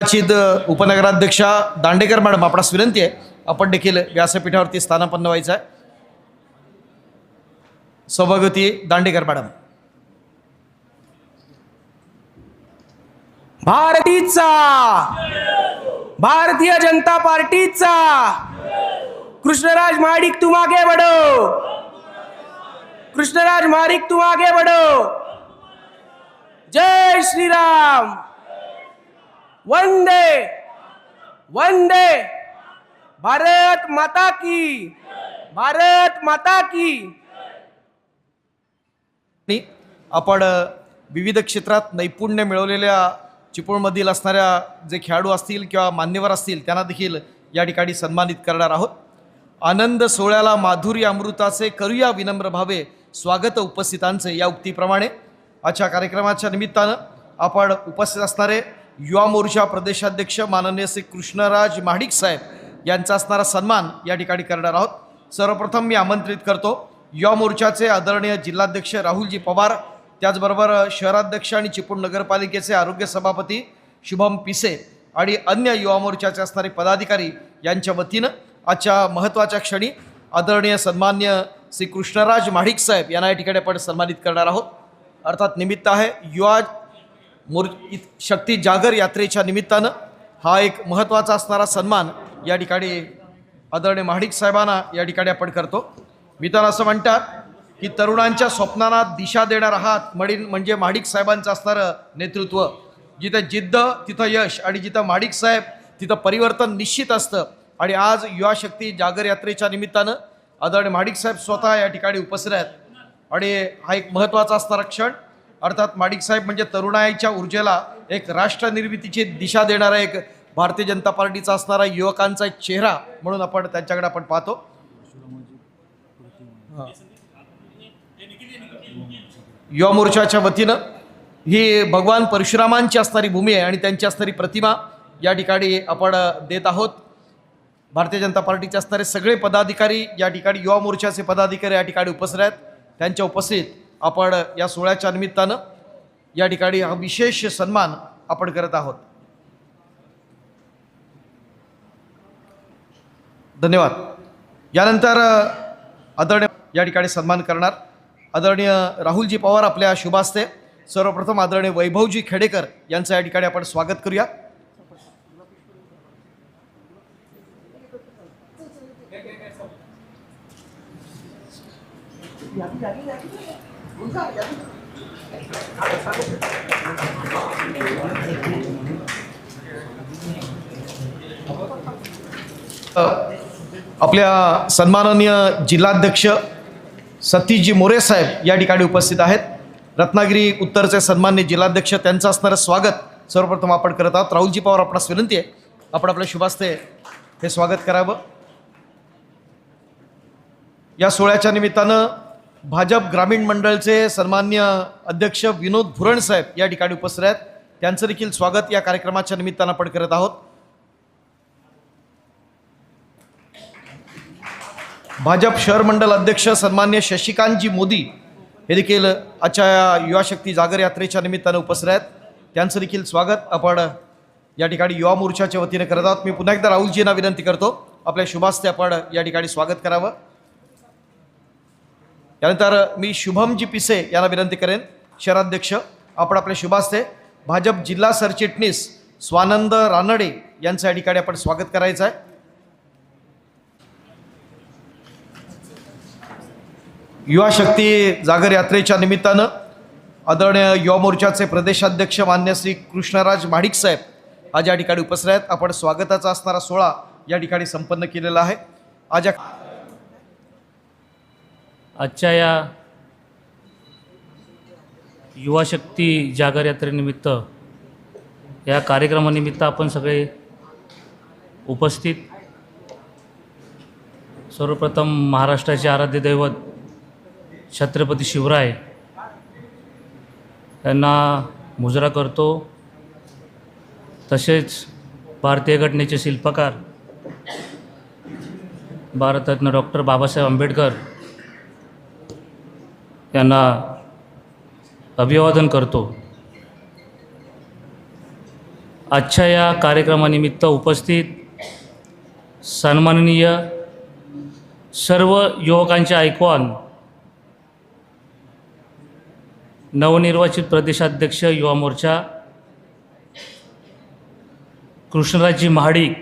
चिद उपनगराध्यक्षा दांडेकर मॅडम, आपणास विनंती आहे आपण देखील व्यासपीठावरती स्थानापन्न व्हायचं आहे. सौभाग्यवती दांडेकर मॅडम. भारतीय जनता पार्टीचा कृष्णराज महाडिक तुम आगे बढ़ो, कृष्णराज महाडिक तुम आगे बढ़ो. जय श्री राम. वंदे वंदे भारत माता की, भारत माता की. आपण विविध क्षेत्रात नैपुण्य मिळवलेल्या चिपळूणमधील असणाऱ्या जे खेळाडू असतील किंवा मान्यवर असतील त्यांना देखील या ठिकाणी सन्मानित करणार आहोत. आनंद सोहळ्याला माधुरी अमृताचे करूया विनम्र भावे स्वागत उपस्थितांचे या उक्तीप्रमाणे आजच्या कार्यक्रमाच्या निमित्तानं आपण उपस्थित असणारे युवा मोर्चा प्रदेशाध्यक्ष माननीय श्री कृष्णराज महाडिक साहेब यांचा असणारा सन्मान या ठिकाणी करणार आहोत. सर्वप्रथम मी आमंत्रित करतो युवा मोर्चाचे आदरणीय जिल्हाध्यक्ष राहुलजी पवार, त्याचबरोबर शहराध्यक्ष आणि चिपळूण नगरपालिकेचे आरोग्य सभापती शुभम पिसे आणि अन्य युवा मोर्चाचे असणारे पदाधिकारी यांच्या वतीनं आजच्या महत्त्वाच्या क्षणी आदरणीय सन्मान्य श्री कृष्णराज महाडिक साहेब यांना या ठिकाणी आपण सन्मानित करणार आहोत. अर्थात निमित्त आहे युवा शक्ती जागर यात्रेच्या निमित्तानं हा एक महत्त्वाचा असणारा सन्मान या ठिकाणी आदरणीय महाडिक साहेबांना या ठिकाणी आपण करतो. मित्रांनो, असं म्हणतात की तरुणांच्या स्वप्नांना दिशा देणारा हात म्हणजे महाडिक साहेबांचं असणारं नेतृत्व. जिथं जिद्द तिथं यश आणि जिथं महाडिक साहेब तिथं परिवर्तन निश्चित असतं. आणि आज युवा शक्ती जागर यात्रेच्या निमित्तानं आदरणीय महाडिक साहेब स्वतः या ठिकाणी उपस्थित आहेत आणि हा एक महत्त्वाचा असणारा क्षण. अर्थात महाडिक साहेब म्हणजे तरुणाईच्या ऊर्जेला एक राष्ट्र निर्मितीची दिशा देणारा एक भारतीय जनता पार्टीचा असणारा युवकांचा एक चेहरा म्हणून आपण त्यांच्याकडे आपण पाहतो. युवा मोर्चाच्या वतीनं ही भगवान परशुरामांची असणारी भूमी आहे आणि त्यांची असणारी प्रतिमा या ठिकाणी आपण देत आहोत. भारतीय जनता पार्टीचे असणारे सगळे पदाधिकारी या ठिकाणी युवा मोर्चाचे पदाधिकारी या ठिकाणी उपस्थित आहेत. त्यांच्या उपस्थित आपण या सोहळ्याच्या निमित्तानं या ठिकाणी हा विशेष सन्मान आपण करत आहोत. धन्यवाद. यानंतर आदरणीय या ठिकाणी सन्मान करणार आदरणीय राहुलजी पवार आपल्या शुभास्ते. सर्वप्रथम आदरणीय वैभवजी खेडेकर यांचं या ठिकाणी आपण स्वागत करूया. आपल्या सन्माननीय जिल्हाध्यक्ष सतीशजी मोरे साहेब या ठिकाणी उपस्थित आहेत. रत्नागिरी उत्तरचे सन्मान्य जिल्हाध्यक्ष त्यांचं असणारं स्वागत सर्वप्रथम आपण करत आहोत. राहुलजी पवार, आपणास विनंती आहे आपण आपल्या शुभास्ते हे स्वागत करावं. या सोहळ्याच्या निमित्तानं भाजप ग्रामीण मंडळचे सन्मान्य अध्यक्ष विनोद भुरण साहेब या ठिकाणी उपस्थित आहेत. त्यांचं देखील स्वागत या कार्यक्रमाच्या निमित्तानं आपण करत आहोत. भाजप शहर मंडल अध्यक्ष सन्मान्य शशिकांतजी मोदी हे देखील आजच्या युवा शक्ती जागर यात्रेच्या निमित्तानं उपस्थित आहेत. त्यांचं देखील स्वागत आपण या ठिकाणी युवा मोर्चाच्या वतीने करत आहोत. मी पुन्हा एकदा राहुलजींना विनंती करतो आपल्या शुभास्ते आपण या ठिकाणी स्वागत करावं. यानंतर मी शुभमजी पिसे यांना विनंती करेन, शहराध्यक्ष, आपण आपल्या शुभास्ते भाजप जिल्हा सरचिटणीस स्वानंद रानडे यांचं या ठिकाणी आपण स्वागत करायचं आहे. युवा शक्ती जागर यात्रेच्या निमित्तानं आदरणीय युवा मोर्चाचे प्रदेशाध्यक्ष मान्य श्री कृष्णराज महाडिक साहेब आज या ठिकाणी उपस्थित आहेत. आपण स्वागताचा असणारा सोहळा या ठिकाणी संपन्न केलेला आहे. आजच्या या युवा शक्ती जागर यात्रेनिमित्त या कार्यक्रमानिमित्त आपण सगळे उपस्थित. सर्वप्रथम महाराष्ट्राचे आराध्य दैवत छत्रपती शिवराय यांना मुजरा करतो. तसेच भारतीय घटनेचे शिल्पकार भारतरत्न डॉक्टर बाबासाहेब आंबेडकर यांना अभिवादन करतो. आजच्या या कार्यक्रमानिमित्त उपस्थित सन्माननीय सर्व युवकांचे आयकॉन, नवनिर्वाचित प्रदेशाध्यक्ष युवा मोर्चा कृष्णराजजी महाडिक,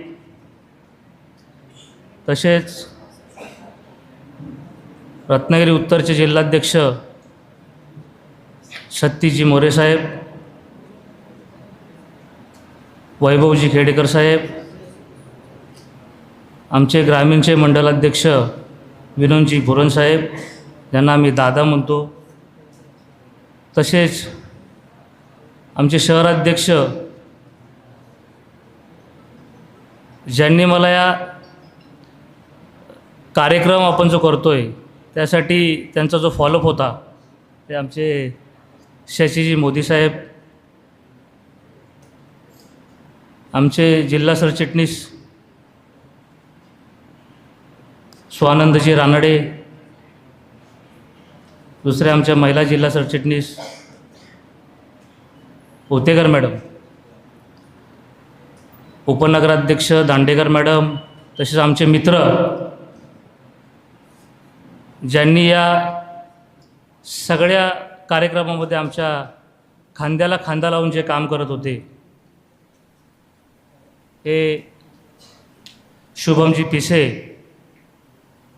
तसेच रत्नागिरी उत्तरचे जिल्हाध्यक्ष सतीजी मोरे साहेब, वैभवजी खेडेकर साहेब, आमचे ग्रामीणचे मंडलाध्यक्ष विनोदजी भुरण साहेब, ज्यांना आम्ही दादा म्हणतो, तसेच आमचे शहराध्यक्ष ज्यांनी मला या कार्यक्रम आपण जो करतो आहे त्यासाठी त्यांचा जो फॉलोअप होता ते आमचे शशीजी मोदी साहेब, आमचे जिल्हा सरचिटणीस स्वानंदजी रानडे, दुसरे आमच्या महिला जिल्हा सरचिटणीस ओतेकर मॅडम, उपनगराध्यक्ष दांडेकर मॅडम, तसेच आमचे मित्र ज्यांनी या सगळ्या कार्यक्रमामध्ये आमच्या खांद्याला खांदा लावून जे काम करत होते, हे शुभमजी पिसे,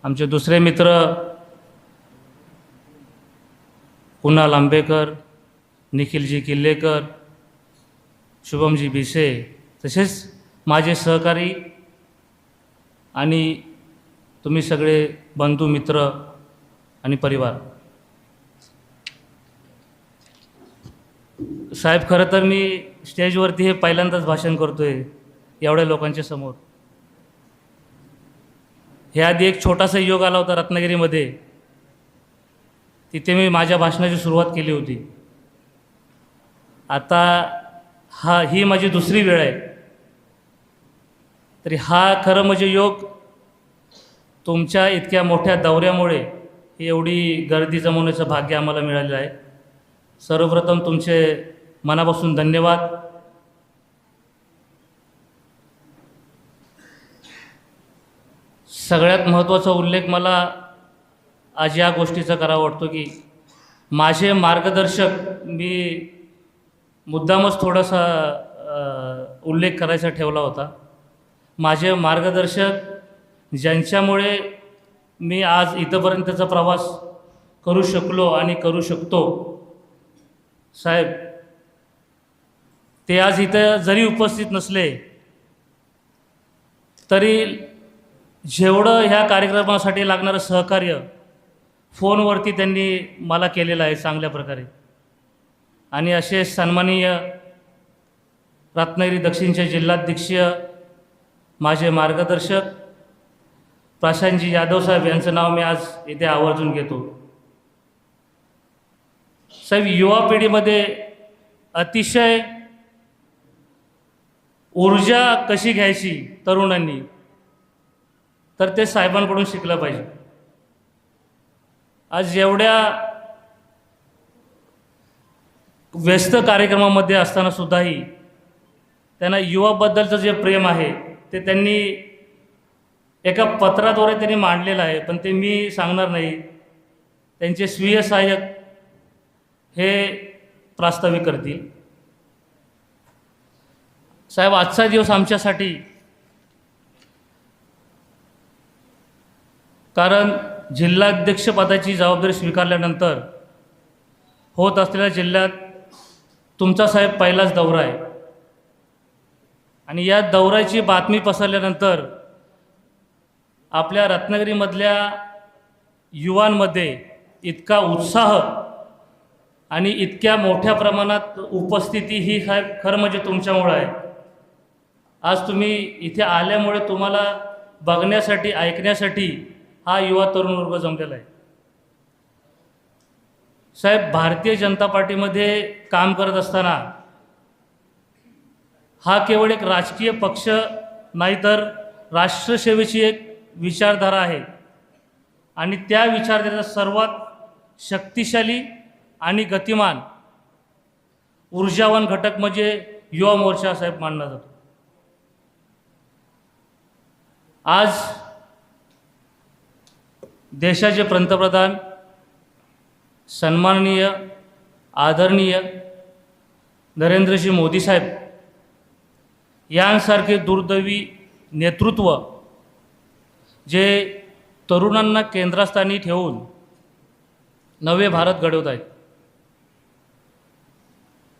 आमचे दुसरे मित्र कुणाल आंबेकर, निखिलजी किल्लेकर, शुभमजी पिसे, तसेच माझे सहकारी आणि तुम्ही सगळे बंधू मित्र आणि परिवार. साहेब, खरं तर मी स्टेजवरती हे पहिल्यांदाच भाषण करतो आहे एवढ्या लोकांच्या समोर. हे आधी एक छोटासा योग आला होता रत्नागिरीमध्ये, तिथे मी माझ्या भाषणाची सुरुवात केली होती. आता ही माझी दुसरी वेळ आहे, तरी हा खरं म्हणजे योग तुमच्या इतक्या मोठ्या दौऱ्यामुळे ही एवढी गर्दी जमवण्याचं भाग्य आम्हाला मिळालेलं आहे. सर्वप्रथम तुमचे मनापासून धन्यवाद. सगळ्यात महत्त्वाचा उल्लेख मला आज या गोष्टीचा करावा वाटतो की माझे मार्गदर्शक, मी मुद्दामच थोडासा उल्लेख करायचा ठेवला होता, माझे मार्गदर्शक ज्यांच्यामुळे मी आज इथंपर्यंतचा प्रवास करू शकलो आणि करू शकतो, साहेब, ते आज इथं जरी उपस्थित नसले तरी जेवढं ह्या कार्यक्रमासाठी लागणारं सहकार्य फोनवरती त्यांनी मला केलेलं आहे चांगल्या प्रकारे. आणि असे सन्माननीय रत्नागिरी दक्षिणचे जिल्हाध्यक्ष, माझे मार्गदर्शक प्रशांतजी यादव साहेब, यांचं नाव मी आज इथे आवर्जून घेतो. साहेब, युवा पिढीमध्ये अतिशय ऊर्जा कशी घ्यायची तरुणांनी, तर ते साहेबांकडून शिकलं पाहिजे. आज एवढ्या व्यस्त कार्यक्रमामध्ये असताना सुद्धाही त्यांना युवाबद्दलचं जे प्रेम आहे ते त्यांनी एका पत्राद्वारे त्यांनी मांडलेलं आहे, पण ते मी सांगणार नाही, त्यांचे स्वीय सहाय्यक हे प्रास्ताविक करतील. साहेब, आजचा दिवस आमच्यासाठी, कारण जिल्हाध्यक्षपदाची जबाबदारी स्वीकारल्यानंतर होत असलेल्या जिल्ह्यात तुमचा साहेब पहिलाच दौरा आहे. आणि या दौऱ्याची बातमी पसरल्यानंतर आपल्या रत्नागिरीमधल्या युवांमध्ये इतका उत्साह आणि इतक्या मोठ्या प्रमाणात उपस्थिती ही साहेब खरं म्हणजे तुमच्यामुळं आहे. आज तुम्ही इथे आल्यामुळे तुम्हाला बघण्यासाठी, ऐकण्यासाठी हा युवा तरुण वर्ग जमलेला आहे. साहेब, भारतीय जनता पार्टीमध्ये काम करत असताना हा केवळ एक राजकीय पक्ष नाही, तर राष्ट्रसेवेची एक विचारधारा आहे. आणि त्या विचारधारेचा सर्वात शक्तिशाली आणि गतिमान ऊर्जावान घटक म्हणजे युवा मोर्चा साहेब मानला जातो. आज देशाचे पंतप्रधान सन्माननीय आदरणीय नरेंद्रजी मोदी साहेब यांसारखे दुर्दैवी नेतृत्व जे तरुणांना केंद्रस्थानी ठेवून नवे भारत घडवत आहेत.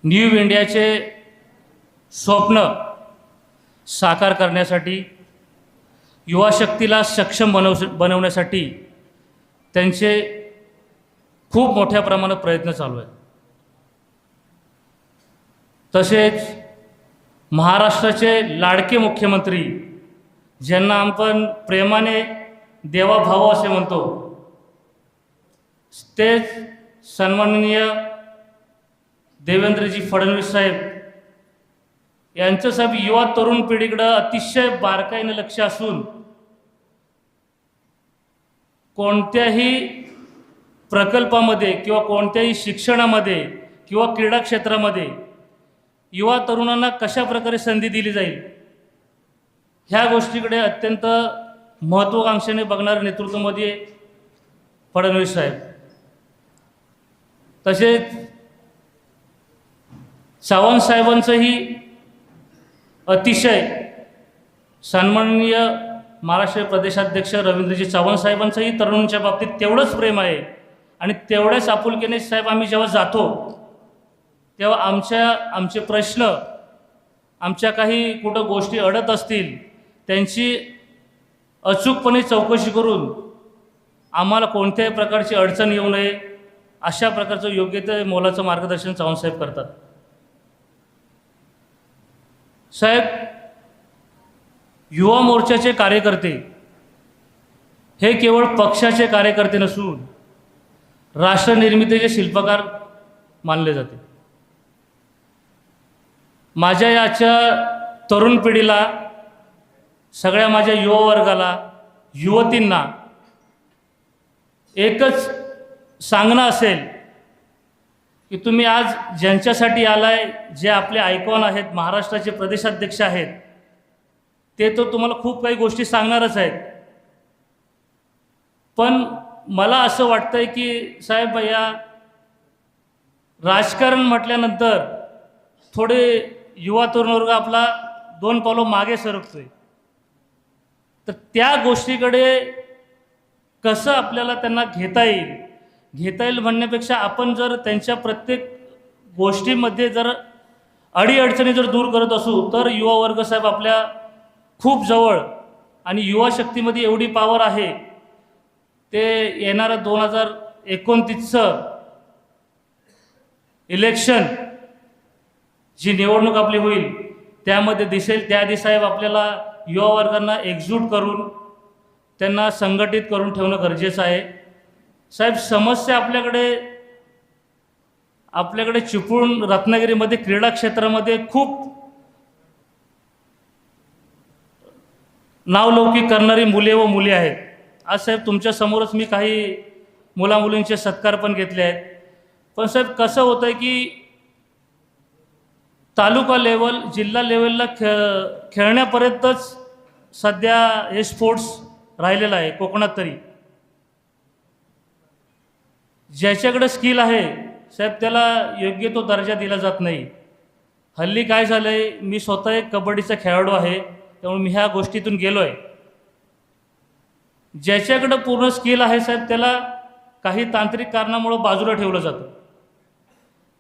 न्यू इंडियाचे स्वप्न साकार करण्यासाठी, युवा शक्तीला सक्षम बनवण्यासाठी त्यांचे खूप मोठ्या प्रमाणात प्रयत्न चालू आहेत. तसेच महाराष्ट्राचे लाडके मुख्यमंत्री, ज्यांना आपण प्रेमाने देवाभाऊ असे म्हणतो, तेच सन्माननीय देवेंद्रजी फडणवीस साहेब यांचं साहेब युवा तरुण पिढीकडं अतिशय बारकाईनं लक्ष असून कोणत्याही प्रकल्पामध्ये किंवा कोणत्याही शिक्षणामध्ये किंवा क्रीडा क्षेत्रामध्ये युवा तरुणांना कशा प्रकारे संधी दिली जाईल ह्या गोष्टीकडे अत्यंत महत्त्वाकांक्षेने बघणारं नेतृत्वामध्ये फडणवीस साहेब. तसेच चव्हाण साहेबांचंही अतिशय सन्माननीय महाराष्ट्र प्रदेशाध्यक्ष रवींद्रजी चव्हाण साहेबांचंही तरुणांच्या बाबतीत तेवढंच प्रेम आहे आणि तेवढ्याच आपुलकीने साहेब आम्ही जेव्हा जातो तेव्हा आमचे प्रश्न, आमच्या काही कुठं गोष्टी अडत असतील त्यांची अचूकपणे चौकशी करून आम्हाला कोणत्याही प्रकारची अडचण येऊ नये अशा प्रकारचं योग्य ते मोलाचं मार्गदर्शन चव्हाणसाहेब करतात. साहेब, युवा मोर्चाचे कार्यकर्ते हे केवळ पक्षाचे कार्यकर्ते नसून राष्ट्रनिर्मितीचे शिल्पकार मानले जाते. माझ्या याच्या तरुण पिढीला, सगळ्या माझ्या युवा वर्गाला, युवतींना एकच सांगणं असेल की तुम्ही आज ज्यांच्यासाठी आलाय, जे आपले आयकॉन आहेत, महाराष्ट्राचे प्रदेशाध्यक्ष आहेत, ते तर तुम्हाला खूप काही गोष्टी सांगणारच आहेत. पण मला असं वाटतंय की साहेब, या राजकारण म्हटल्यानंतर थोडे युवा तरुण वर्ग आपला 2 पावलं मागे सरकतोय. तर त्या गोष्टीकडे कसं आपल्याला त्यांना घेता येईल म्हणण्यापेक्षा आपण जर त्यांच्या प्रत्येक गोष्टीमध्ये जर अडीअडचणी जर दूर करत असू तर युवा वर्ग साहेब आपल्या खूप जवळ, आणि युवा शक्तीमध्ये एवढी पॉवर आहे. ते येणारं 2029चं इलेक्शन, जी निवडणूक आपली होईल त्यामध्ये दिसेल. त्याआधी साहेब आपल्याला युवा वर्गांना एकजूट करून त्यांना संघटित करून ठेवणं गरजेचं आहे. साहेब, समस्या आपल्याकडे चिपळूण रत्नागिरीमध्ये क्रीडा क्षेत्रामध्ये खूप नावलौकिक करणारी मुले व मुली आहेत. आज साहेब तुमच्यासमोरच मी काही मुलामुलींचे सत्कार पण घेतले आहेत. पण साहेब कसं होतं आहे की तालुका लेवल, जिल्हा लेवलला खेळण्यापर्यंतच सध्या हे स्पोर्ट्स राहिलेलं आहे कोकणात तरी. ज्याच्याकडे स्किल आहे साहेब त्याला योग्य तो दर्जा दिला जात नाही. हल्ली काय झालं आहे, मी स्वतः एक कबड्डीचा खेळाडू आहे, त्यामुळे मी ह्या गोष्टीतून गेलो आहे. ज्याच्याकडं पूर्ण स्किल आहे साहेब त्याला काही तांत्रिक कारणामुळं बाजूला ठेवलं जातं.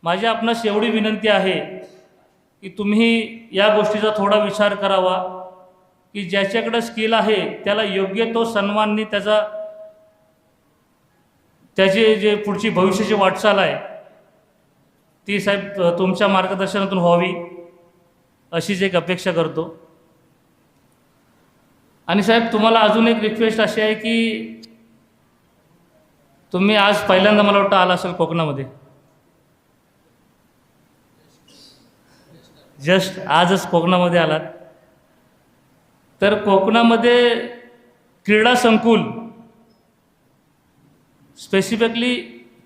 माझी आपणास एवढी विनंती आहे की तुम्ही या गोष्टीचा थोडा विचार करावा की ज्याच्याकडे स्किल आहे त्याला योग्य तो सन्माननी त्याची जे पुढची भविष्याची वाटचाल आहे ती साहेब तुमच्या मार्गदर्शनातून व्हावी अशीच एक अपेक्षा करतो. आणि साहेब तुम्हाला अजून एक रिक्वेस्ट अशी आहे की तुम्ही आज पहिल्यांदा मला वाटतं आला असेल कोकणामध्ये, जस्ट आजच कोकणामध्ये आलात. तर कोकणामध्ये क्रीडा संकुल स्पेसिफिकली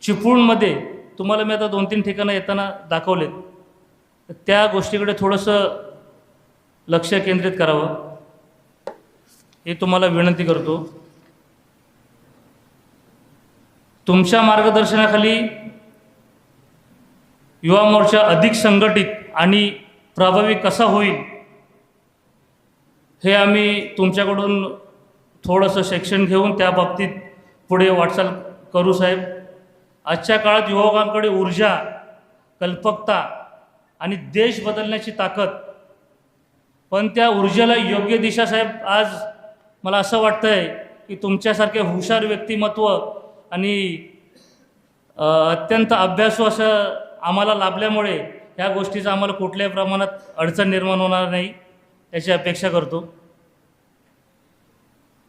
चिपळूणमध्ये तुम्हाला मी आता 2-3 ठिकाणं येताना दाखवलेत. त्या गोष्टीकडे थोडंसं लक्ष केंद्रित करावं हे तुम्हाला विनंती करतो. तुमच्या मार्गदर्शनाखाली युवा मोर्चा अधिक संघटित आणि प्रभावी कसा होईल हे आम्ही तुमच्याकडून थोडंसं शिक्षण घेऊन त्या बाबतीत पुढे वाटचाल करू साहेब. आजच्या काळात युवकांकडे ऊर्जा, कल्पकता आणि देश बदलण्याची ताकद, पण त्या ऊर्जेला योग्य दिशा साहेब आज मला असं वाटतं आहे की तुमच्यासारखे हुशार व्यक्तिमत्व आणि अत्यंत अभ्यासू असं आम्हाला लाभल्यामुळे ह्या गोष्टीचा आम्हाला कुठल्याही प्रमाणात अडचण निर्माण होणार नाही याची अपेक्षा करतो.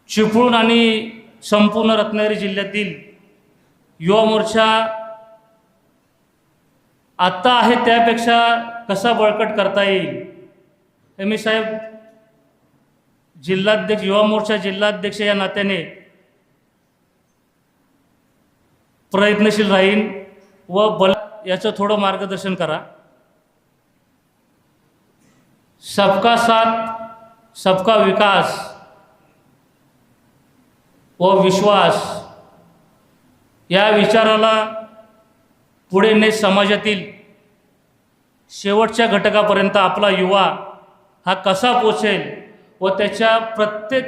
चिपळूण आणि संपूर्ण रत्नागिरी जिल्ह्यातील युवा मोर्चा आत्ता आहे त्यापेक्षा कसा बळकट करता येईल हे मी साहेब जिल्हाध्यक्ष, युवा मोर्चा जिल्हाध्यक्ष या नात्याने प्रयत्नशील राहीन व याचं थोडं मार्गदर्शन करा. सबका साथ सबका विकास व विश्वास या विचाराला पुढे नेत समाजातील शेवटच्या घटकापर्यंत आपला युवा हा कसा पोचेल व त्याच्या प्रत्येक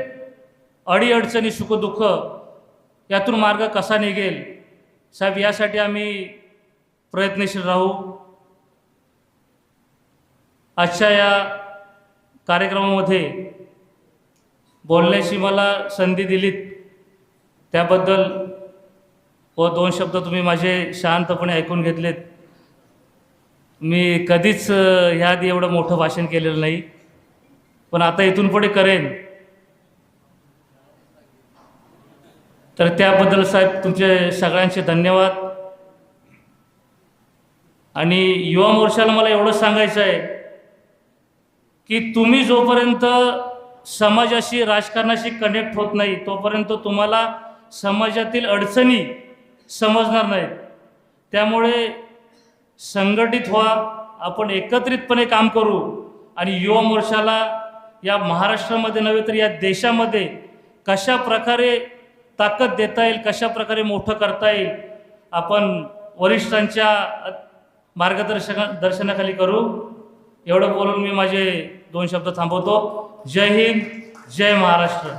अडीअडचणी, सुखदुःख यातून मार्ग कसा निघेल साहेब, यासाठी आम्ही प्रयत्नशील राहू. आजच्या या कार्यक्रमामध्ये बोलण्याची मला संधी दिलीत त्याबद्दल व 2 शब्द तुम्ही माझे शांतपणे ऐकून घेतलेत. मी कधीच ह्याआधी एवढं मोठं भाषण केलेलं नाही, पण आता इथून पुढे करेन. तर त्याबद्दल साहेब तुमचे सगळ्यांचे धन्यवाद. आणि युवा मोर्चाला मला एवढंच सांगायचं आहे की तुम्ही जोपर्यंत समाजाशी, राजकारणाशी कनेक्ट होत नाही तोपर्यंत तुम्हाला समाजातील अडचणी समजणार नाहीत. त्यामुळे संघटित व्हा, आपण एकत्रितपणे काम करू आणि युवा मोर्चाला या महाराष्ट्रामध्ये नव्हे तर या देशामध्ये कशा प्रकारे ताकद देता येईल, कशा प्रकारे मोठं करता येईल, आपण वरिष्ठांच्या दर्शनाखाली करू. एवढं बोलून मी माझे 2 शब्द थांबवतो. जय हिंद, जय महाराष्ट्र.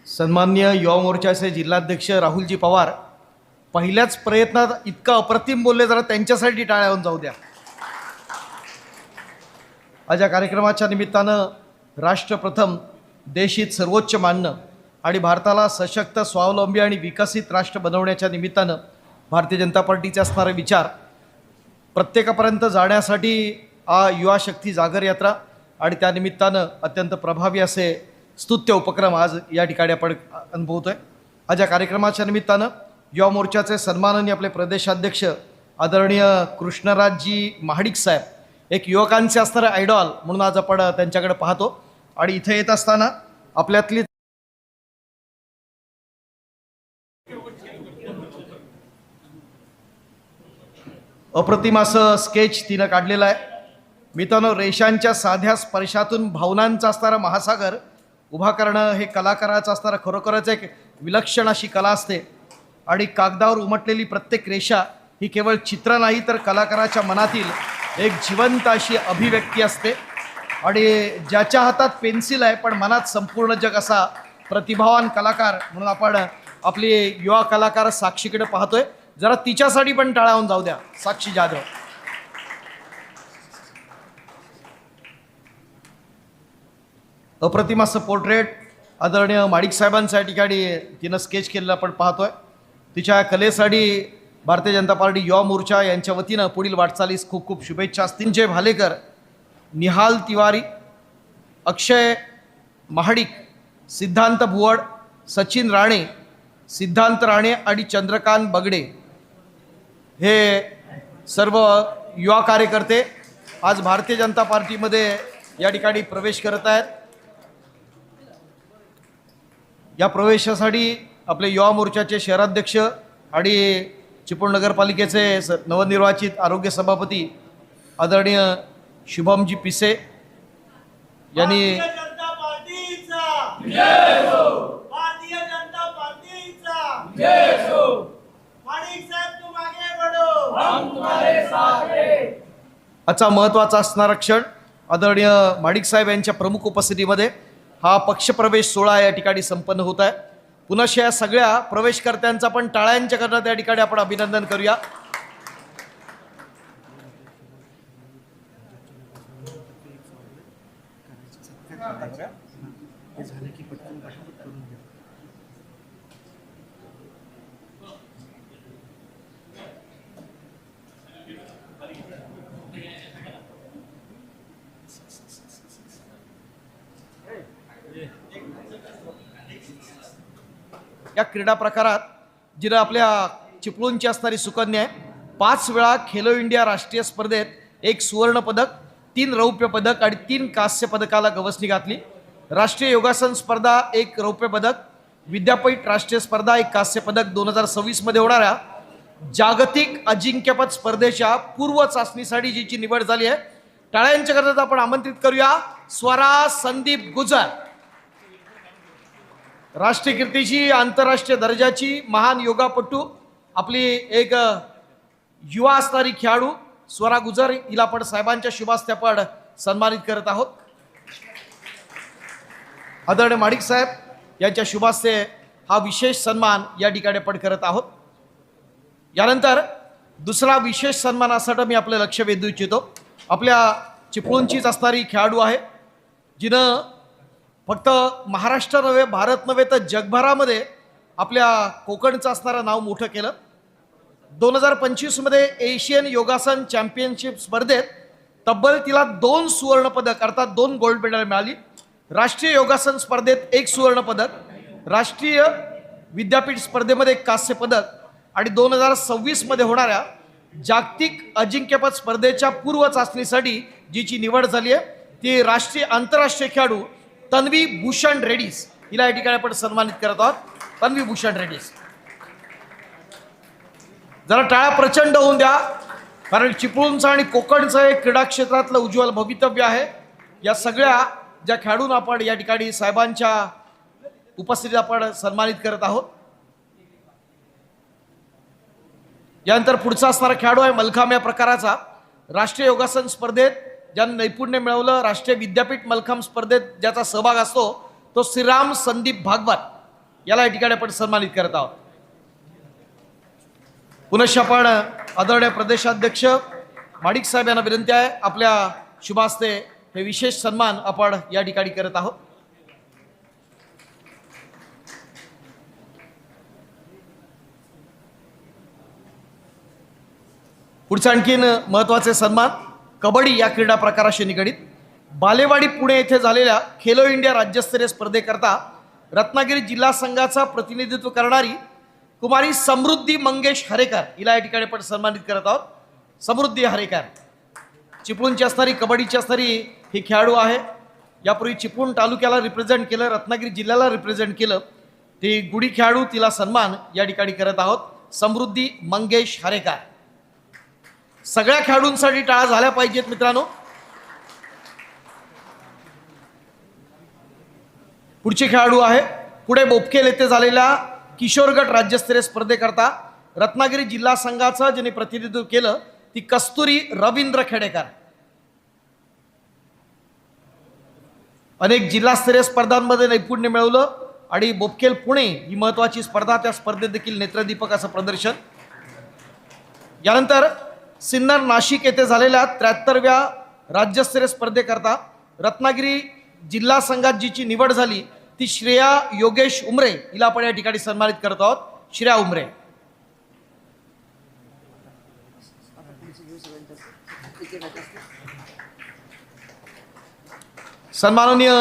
सन्माननीय युवा मोर्चाचे जिल्हाध्यक्ष राहुलजी पवार पहिल्याच प्रयत्नात इतका अप्रतिम बोलले, जरा त्यांच्यासाठी टाळ्या होऊन जाऊ द्या. आज या कार्यक्रमाच्या निमित्तानं राष्ट्रप्रथम, देशहित सर्वोच्च मानणं आणि भारताला सशक्त, स्वावलंबी आणि विकसित राष्ट्र बनवण्याच्या निमित्तानं भारतीय जनता पार्टीचे असणारे विचार प्रत्येकापर्यंत जाण्यासाठी युवा शक्ती जागर यात्रा आणि त्यानिमित्तानं अत्यंत प्रभावी असे स्तुत्य उपक्रम आज या ठिकाणी आपण अनुभवतो आहे. आज या कार्यक्रमाच्या निमित्तानं युवा मोर्चाचे सन्माननीय आपले प्रदेशाध्यक्ष आदरणीय कृष्णराजजी महाडिक साहेब, एक युवकांचे असणारे आयडॉल म्हणून आज आपण त्यांच्याकडे पाहतो. आणि इथे येत असताना आपल्यातली अप्रतिम असं स्केच तिनं काढलेलं आहे. मित्रांनो, रेषांच्या साध्या स्पर्शातून भावनांचा असणारा महासागर उभा करणं हे कलाकाराचं असणारं खरोखरच एक विलक्षण अशी कला असते. आणि कागदावर उमटलेली प्रत्येक रेषा ही केवळ चित्र नाही तर कलाकाराच्या मनातील एक जिवंत अशी अभिव्यक्ती असते. आणि ज्याच्या हातात पेन्सिल आहे पण मनात संपूर्ण जग असा प्रतिभावान कलाकार म्हणून आपण आपली युवा कलाकार साक्षीकडे पाहतोय. जरा तिच्यासाठी पण टाळ्यावून जाऊ द्या. साक्षी जाधव, अप्रतिम असं पोर्ट्रेट आदरणीय माडिक साहेबांच्या ठिकाणी तिनं स्केच केलेलं आपण पाहतोय. तिच्या कलेसाठी भारतीय जनता पार्टी युवा मोर्चा यांच्या वतीनं पुढील वाटचालीस खूप खूप शुभेच्छा असतील. संजय भालेकर, निहाल तिवारी, अक्षय महाडिक, सिद्धांत भुवड, सचिन राणे, सिद्धांत राणे आणि चंद्रकांत बगडे हे सर्व युवा कार्यकर्ते आज भारतीय जनता पार्टीमध्ये या ठिकाणी प्रवेश करत आहेत. या प्रवेशासाठी आपले युवा मोर्चाचे शहराध्यक्ष आणि चिपळूण नगरपालिकेचे नवनिर्वाचित आरोग्य सभापती आदरणीय शुभमजी पिसे यांनी भारतीय जनता पार्टीचा जय हो. भारतीय जनता पार्टीचा जय हो. माणिक साहेब तुम आगे बढ़ो, हम तुम्हारे साथ हैं. आजचा महत्त्वाचा असणारा क्षण आदरणीय माडिक साहेब यांच्या प्रमुख उपस्थितीमध्ये हा पक्षप्रवेश सोहळा या ठिकाणी संपन्न होत आहे. पुनश्च या सगळ्या प्रवेशकर्त्यांचा पण टाळ्यांच्या करण्यात या ठिकाणी आपण अभिनंदन करूया. या क्रीडा प्रकारात जिनं आपल्या चिपळूणची असणारी सुकन्या आहे 5 वेळा खेलो इंडिया राष्ट्रीय स्पर्धेत 1 सुवर्ण पदक, 3 रौप्य पदक आणि 3 कांस्य पदकाला गवसणी घातली. राष्ट्रीय योगासन स्पर्धा 1 रौप्य पदक, विद्यापीठ राष्ट्रीय स्पर्धा 1 कांस्य पदक. 2026 मध्ये होणाऱ्या जागतिक अजिंक्यपद स्पर्धेच्या पूर्व चाचणीसाठी जिची निवड झाली आहे, टाळ्यांच्या करता आपण आमंत्रित करूया स्वरा संदीप गुजर. राष्ट्रीय कीर्तीची आंतरराष्ट्रीय दर्जाची महान योगापटू, आपली एक युवा असणारी खेळाडू स्वरा गुजर, हिला आपण साहेबांच्या शुभास्ते आपण सन्मानित करत आहोत. आदरणीय माडिक साहेब यांच्या शुभास्ते हा विशेष सन्मान या ठिकाणी आपण करत आहोत. यानंतर दुसरा विशेष सन्मानासाठी मी आपलं लक्ष वेधू इच्छितो. आपल्या चिपळूणचीच असणारी खेळाडू आहे, जिनं फक्त महाराष्ट्र नव्हे, भारत नव्हे तर जगभरामध्ये आपल्या कोकणचं असणारं नाव मोठं केलं. 2025 मध्ये एशियन योगासन चॅम्पियनशिप स्पर्धेत तब्बल तिला 2 सुवर्ण पदक अर्थात 2 गोल्ड मेडल मिळाली. राष्ट्रीय योगासन स्पर्धेत 1 सुवर्ण पदक, राष्ट्रीय विद्यापीठ स्पर्धेमध्ये 1 कांस्य पदक आणि 2026 मध्ये होणाऱ्या जागतिक अजिंक्यपद स्पर्धेच्या पूर्व चाचणीसाठी जिची निवड झाली आहे ती राष्ट्रीय आंतरराष्ट्रीय खेळाडू तन्वी भूषण रेड्डीज, हिला या ठिकाणी आपण सन्मानित करत आहोत. तन्वी भूषण रेड्डीज, जरा टाळ्या प्रचंड होऊन द्या, कारण चिपळूणचं आणि कोकणचं एक क्रीडा क्षेत्रातलं उज्ज्वल भवितव्य आहे. या सगळ्या ज्या खेळाडूंना आपण या ठिकाणी साहेबांच्या उपस्थितीत आपण सन्मानित करत आहोत. यानंतर पुढचा असणारा खेळाडू आहे मलखांब या प्रकाराचा. राष्ट्रीय योगासन स्पर्धेत ज्यानं नैपुण्य मिळवलं, राष्ट्रीय विद्यापीठ मलखांब स्पर्धेत ज्याचा सहभाग असतो तो श्रीराम संदीप भागवत, याला या ठिकाणी आपण सन्मानित करत आहोत. पुनश्च आपण आदरणीय प्रदेशाध्यक्ष माडिक साहेब यांना विनंती आहे, आपल्या शुभास्ते हे विशेष सन्मान आपण या ठिकाणी करत आहोत. पुढचे आणखीन महत्त्वाचे सन्मान कबड्डी या क्रीडा प्रकाराशी निगडीत. बालेवाडी पुणे येथे झालेल्या खेलो इंडिया राज्यस्तरीय स्पर्धेकरता रत्नागिरी जिल्हा संघाचा प्रतिनिधित्व करणारी कुमारी समृद्धी मंगेश हरेकर, हिला या ठिकाणी आपण सन्मानित करत आहोत. समृद्धी हरेकर चिपळूणची असणारी कबड्डीची असणारी ही खेळाडू आहे. यापूर्वी चिपळूण तालुक्याला रिप्रेझेंट केलं, रत्नागिरी जिल्ह्याला रिप्रेझेंट केलं. ती गुढी खेळाडू, तिला सन्मान या ठिकाणी करत आहोत. समृद्धी मंगेश हरेकर. सगळ्या खेळाडूंसाठी टाळ्या झाल्या पाहिजेत मित्रांनो. पुढची खेळाडू आहे पुढे बोपखेल येथे झालेल्या किशोर गट राज्यस्तरीय स्पर्धेकरता रत्नागिरी जिल्हा संघाचं ज्यांनी प्रतिनिधित्व केलं ती कस्तुरी रवींद्र खेडेकर. अनेक जिल्हास्तरीय स्पर्धांमध्ये नैपुण्य मिळवलं आणि बोपखेल पुणे ही महत्वाची स्पर्धा, त्या स्पर्धेत देखील नेत्रदीपक असं प्रदर्शन. यानंतर सिन्नर नाशिक येथे झालेल्या 73व्या राज्यस्तरीय स्पर्धेकरता रत्नागिरी जिल्हा संघात जिची निवड झाली ती श्रेया योगेश उमरे, हिला आपण या ठिकाणी सन्मानित करत आहोत. श्रेया उमरे. सन्माननीय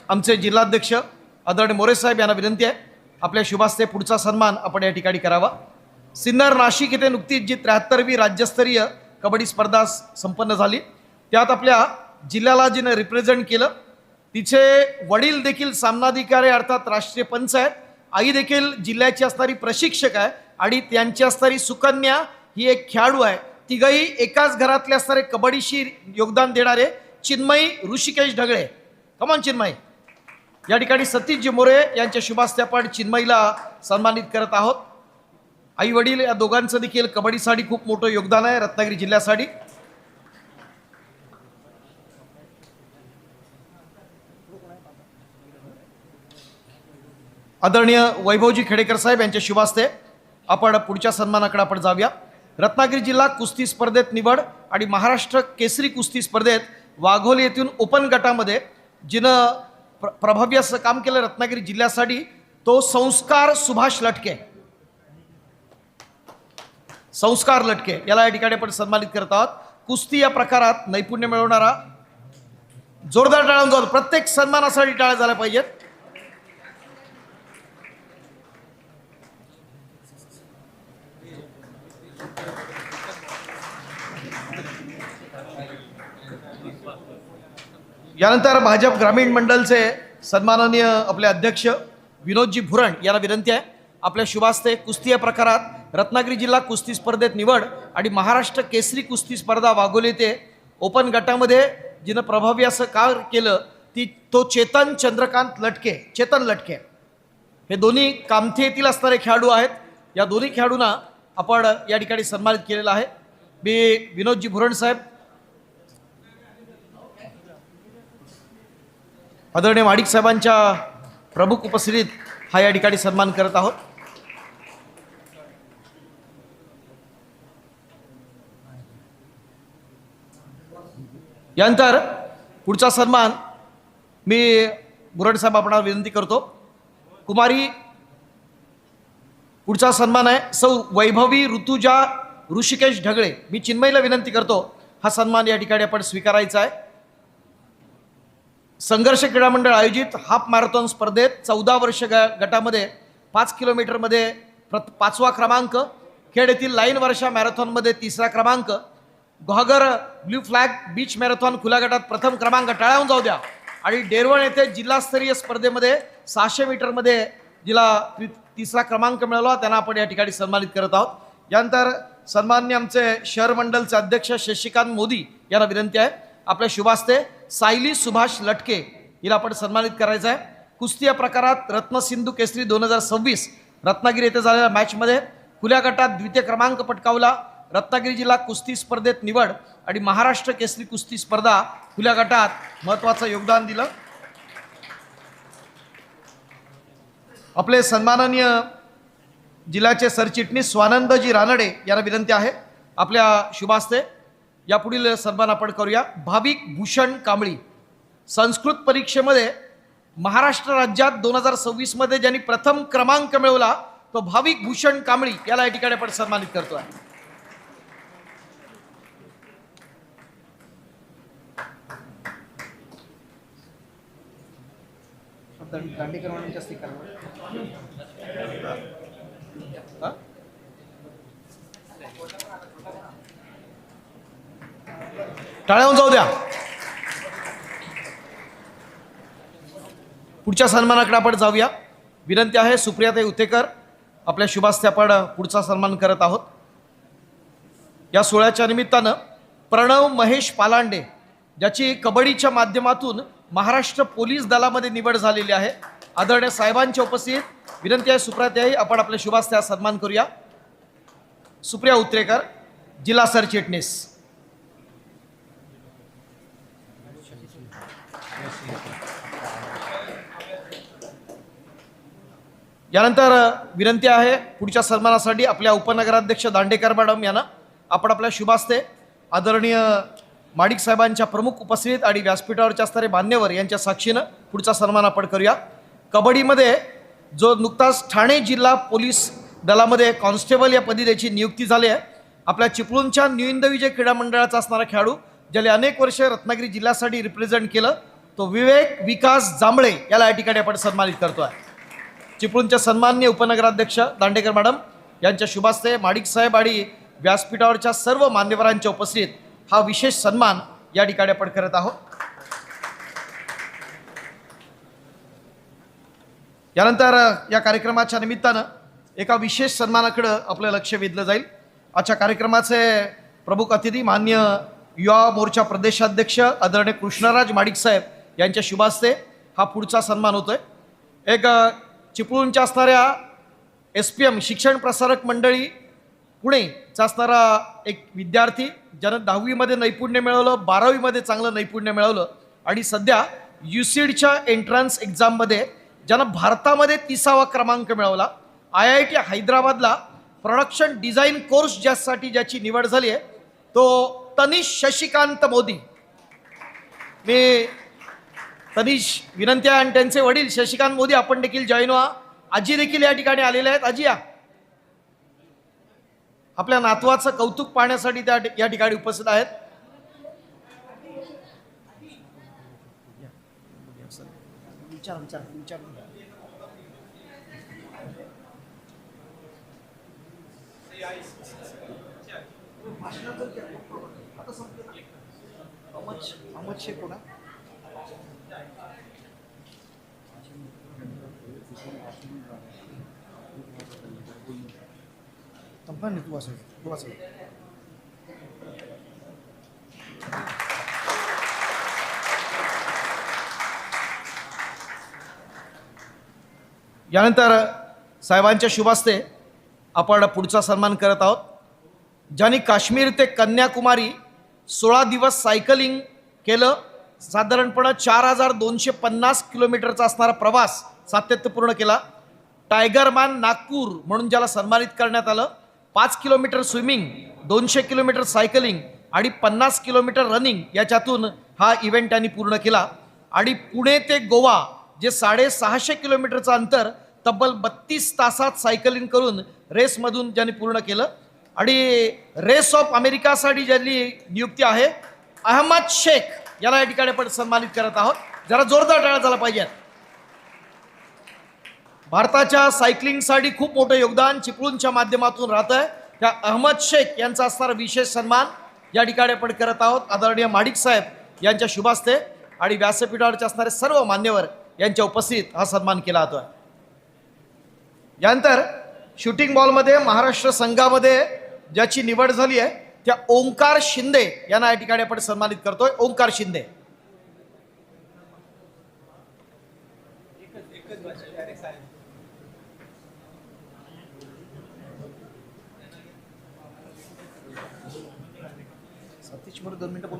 आमचे जिल्हाध्यक्ष आदरणीय मोरे साहेब यांना विनंती आहे, आपल्या शुभास्ते पुढचा सन्मान आपण या ठिकाणी करावा. सिन्नर नाशिक येथे नुकतीच जी 73वी राज्यस्तरीय कबड्डी स्पर्धा संपन्न झाली त्यात आपल्या जिल्ह्याला जिने रिप्रेझेंट केलं तिचे वडील देखील सामनाधिकारी अर्थात राष्ट्रीय पंच आहेत. आई देखील जिल्ह्याची असणारी प्रशिक्षक आहे आणि त्यांची असणारी सुकन्या ही एक खेळाडू आहे. तिघही एकाच घरातले असणारे कबड्डीशी योगदान देणारे चिन्मयी ऋषिकेश ढगळे. कमॉन चिन्मयी. या ठिकाणी सतीशजी मोरे यांच्या शुभास्ते आपण चिन्मयीला सन्मानित करत आहोत. आई वडील या दोघांचं देखील कबड्डीसाठी खूप मोठं योगदान आहे रत्नागिरी जिल्ह्यासाठी. आदरणीय वैभवजी खेडेकर साहेब यांच्या शुभास्ते आपण पुढच्या सन्मानाकडे आपण जाऊया. रत्नागिरी जिल्हा कुस्ती स्पर्धेत निवड आणि महाराष्ट्र केसरी कुस्ती स्पर्धेत वाघोली येथून ओपन गटामध्ये जिनं प्रभावी असं काम केलं रत्नागिरी जिल्ह्यासाठी तो संस्कार सुभाष लटके. संस्कार लटके याला या ठिकाणी आपण सन्मानित करत आहोत. कुस्ती या प्रकारात नैपुण्य मिळवणारा जोरदार टाळ्या जाऊ. प्रत्येक सन्मानासाठी टाळ्या झाल्या पाहिजेत. यानंतर भाजप ग्रामीण मंडलचे सन्माननीय आपले अध्यक्ष विनोदजी भुरण यांना विनंती आहे आपल्या शुभास्ते कुस्ती या प्रकारात रत्नागिरी जिल्हा कुस्ती स्पर्धेत निवड आणि महाराष्ट्र केसरी कुस्ती स्पर्धा वाघोली येथे ओपन गटामध्ये जिनं प्रभावी असं कार्य केलं तो चेतन चंद्रकांत लटके. चेतन लटके हे दोन्ही कामथे येथील असणारे खेळाडू आहेत. या दोन्ही खेळाडूंना आपण या ठिकाणी सन्मानित केलेला आहे. मी विनोदजी भुरण साहेब, आदरणीय माडिक साहेबांच्या प्रमुख उपस्थितीत हा या ठिकाणी सन्मान करत आहोत. यानंतर पुढचा सन्मान मी बुरड साहेब आपणाला विनंती करतो. कुमारी पुढचा सन्मान आहे सौ वैभवी ऋतुजा ऋषिकेश ढगळे. मी चिन्मयीला विनंती करतो हा सन्मान या ठिकाणी आपण स्वीकारायचा आहे. संघर्ष क्रीडा मंडळ आयोजित हाफ मॅरेथॉन स्पर्धेत 14 वर्ष गटामध्ये 5 किलोमीटरमध्ये 5वा क्रमांक, खेड येथील लाईन वर्षा मॅरेथॉनमध्ये 3रा क्रमांक, Guhagar blue flag beach marathon खुल्या गटात प्रथम क्रमांक. टाळ्याहून जाऊ द्या. आणि डेरवण येथे जिल्हास्तरीय स्पर्धेमध्ये 600 मीटरमध्ये जिला 3रा क्रमांक मिळाला त्यांना आपण या ठिकाणी सन्मानित करत आहोत. यानंतर सन्माननीय आमचे शहर मंडलचे अध्यक्ष शशिकांत मोदी यांना विनंती आहे आपल्या शुभास्ते सायली सुभाष लटके हिला आपण सन्मानित करायचं आहे. कुस्ती या प्रकारात रत्नसिंधू केसरी 2026 रत्नागिरी येथे झालेल्या मॅचमध्ये खुल्या गटात द्वितीय क्रमांक पटकावला. रत्नागिरी जिल्हा कुस्ती स्पर्धेत निवड आणि महाराष्ट्र केसरी कुस्ती स्पर्धा खुल्या गटात महत्त्वाचं योगदान दिलं. आपले सन्माननीय जिल्ह्याचे सरचिटणीस स्वानंदजी रानडे यांना विनंती आहे आपल्या शुभास्ते यापुढील सन्मान आपण करूया. भाविक भूषण कांबळी. संस्कृत परीक्षेमध्ये महाराष्ट्र राज्यात 2026 मध्ये ज्यांनी प्रथम क्रमांक मिळवला तो भाविक भूषण कांबळी याला या ठिकाणी आपण सन्मानित करतोय. टाळ्याहून जाऊ द्या. पुढच्या सन्मानाकडे आपण जाऊया. विनंती आहे सुप्रियाताई उतेकर आपल्या शुभास्ते आपण पुढचा सन्मान करत आहोत. या सोहळ्याच्या निमित्तानं प्रणव महेश पालांडे ज्याची कबड्डीच्या माध्यमातून महाराष्ट्र पोलीस दलामध्ये निवड झालेली आहे. आदरणीय साहेबांच्या उपस्थित विनंती आहे सुप्रियाताई आपण आपल्या शुभास्ते हा सन्मान करूया. सुप्रिया उतरेकर जिल्हा सरचिटणीस. यानंतर विनंती आहे पुढच्या सन्मानासाठी आपल्या उपनगराध्यक्ष दांडेकर मॅडम यांना आपण आपल्या शुभास्ते आदरणीय माडिक साहेबांच्या प्रमुख उपस्थितीत आणि व्यासपीठावरच्या असणारे मान्यवर यांच्या साक्षीनं पुढचा सन्मान आपण करूया. कबड्डीमध्ये जो नुकताच ठाणे जिल्हा पोलीस दलामध्ये कॉन्स्टेबल या पदी त्याची नियुक्ती झाली आहे. आपल्या चिपळूणच्या न्यू इंदविजय क्रीडा मंडळाचा असणारा खेळाडू ज्याने अनेक वर्षे रत्नागिरी जिल्ह्यासाठी रिप्रेझेंट केलं तो विवेक विकास जांभळे याला या ठिकाणी आपण सन्मानित करतो आहे. चिपळूणच्या सन्माननीय उपनगराध्यक्ष दांडेकर मॅडम यांच्या शुभास्ते माडिक साहेब आणि व्यासपीठावरच्या सर्व मान्यवरांच्या उपस्थितीत हा विशेष सन्मान या ठिकाणी आपण करत आहोत. यानंतर या कार्यक्रमाच्या निमित्तानं एका विशेष सन्मानाकडं आपलं लक्ष वेधलं जाईल. आजच्या कार्यक्रमाचे प्रमुख अतिथी मान्य युवा मोर्चा प्रदेशाध्यक्ष आदरणीय कृष्णराज महाडिक साहेब यांच्या शुभ हस्ते हा पुढचा सन्मान होतोय. एक चिपळूणच्या असणाऱ्या SPM शिक्षण प्रसारक मंडळी पुणेचा असणारा एक विद्यार्थी ज्यानं 10वीमध्ये नैपुण्य मिळवलं, 12वीमध्ये चांगलं नैपुण्य मिळवलं आणि सध्या UCEDच्या एंट्रन्स एक्झाममध्ये ज्यानं भारतामध्ये 30वा क्रमांक मिळवला. IIT हैदराबादला प्रोडक्शन डिझाईन कोर्स ज्यासाठी ज्याची निवड झाली आहे तो तनिष शशिकांत मोदी. मी तनिष विनंती आहे आणि त्यांचे वडील शशिकांत मोदी आपण देखील जॉईन व्हा. आजी देखील या ठिकाणी आलेले आहेत. आजी या, आपल्या नातवाचं कौतुक पाहण्यासाठी त्या या ठिकाणी उपस्थित आहेत. यानंतर साहेबांच्या शुभ हस्ते आपण पुढचा सन्मान करत आहोत. ज्यांनी काश्मीर ते कन्याकुमारी 16 दिवस सायकलिंग केलं, साधारणपणे 4250 किलोमीटरचा असणारा प्रवास सातत्यपूर्ण केला. टायगर मॅन नागपूर म्हणून ज्याला सन्मानित करण्यात आलं. 5 किलोमीटर स्विमिंग, 200 किलोमीटर सायकलिंग आणि 50 किलोमीटर रनिंग याच्यातून हा इव्हेंट त्यांनी पूर्ण केला. आणि पुणे ते गोवा जे 650 किलोमीटरचं अंतर तब्बल 32 तासात सायकलिंग करून रेसमधून ज्यांनी पूर्ण केलं. आणि रेस ऑफ अमेरिकासाठी ज्यांनी नियुक्ती आहे अहमद शेख याला या ठिकाणी आपण सन्मानित करत आहोत. जरा जोरदार टाळ्या झाला पाहिजे. भारताच्या सायकलिंगसाठी खूप मोठं योगदान चिपळूणच्या माध्यमातून राहत आहे. त्या अहमद शेख यांचा असणारा विशेष सन्मान या ठिकाणी आपण करत आहोत आदरणीय महाडिक साहेब यांच्या शुभ हस्ते. आणि व्यासपीठावरचे असणारे सर्व मान्यवर यांच्या उपस्थित हा सन्मान केला जातोय. यानंतर शूटिंग बॉलमध्ये महाराष्ट्र संघामध्ये ज्याची निवड झाली आहे त्या ओंकार शिंदे यांना या ठिकाणी आपण सन्मानित करतोय. ओंकार शिंदे. सतीश मोरे 2 मिनिटं बोल.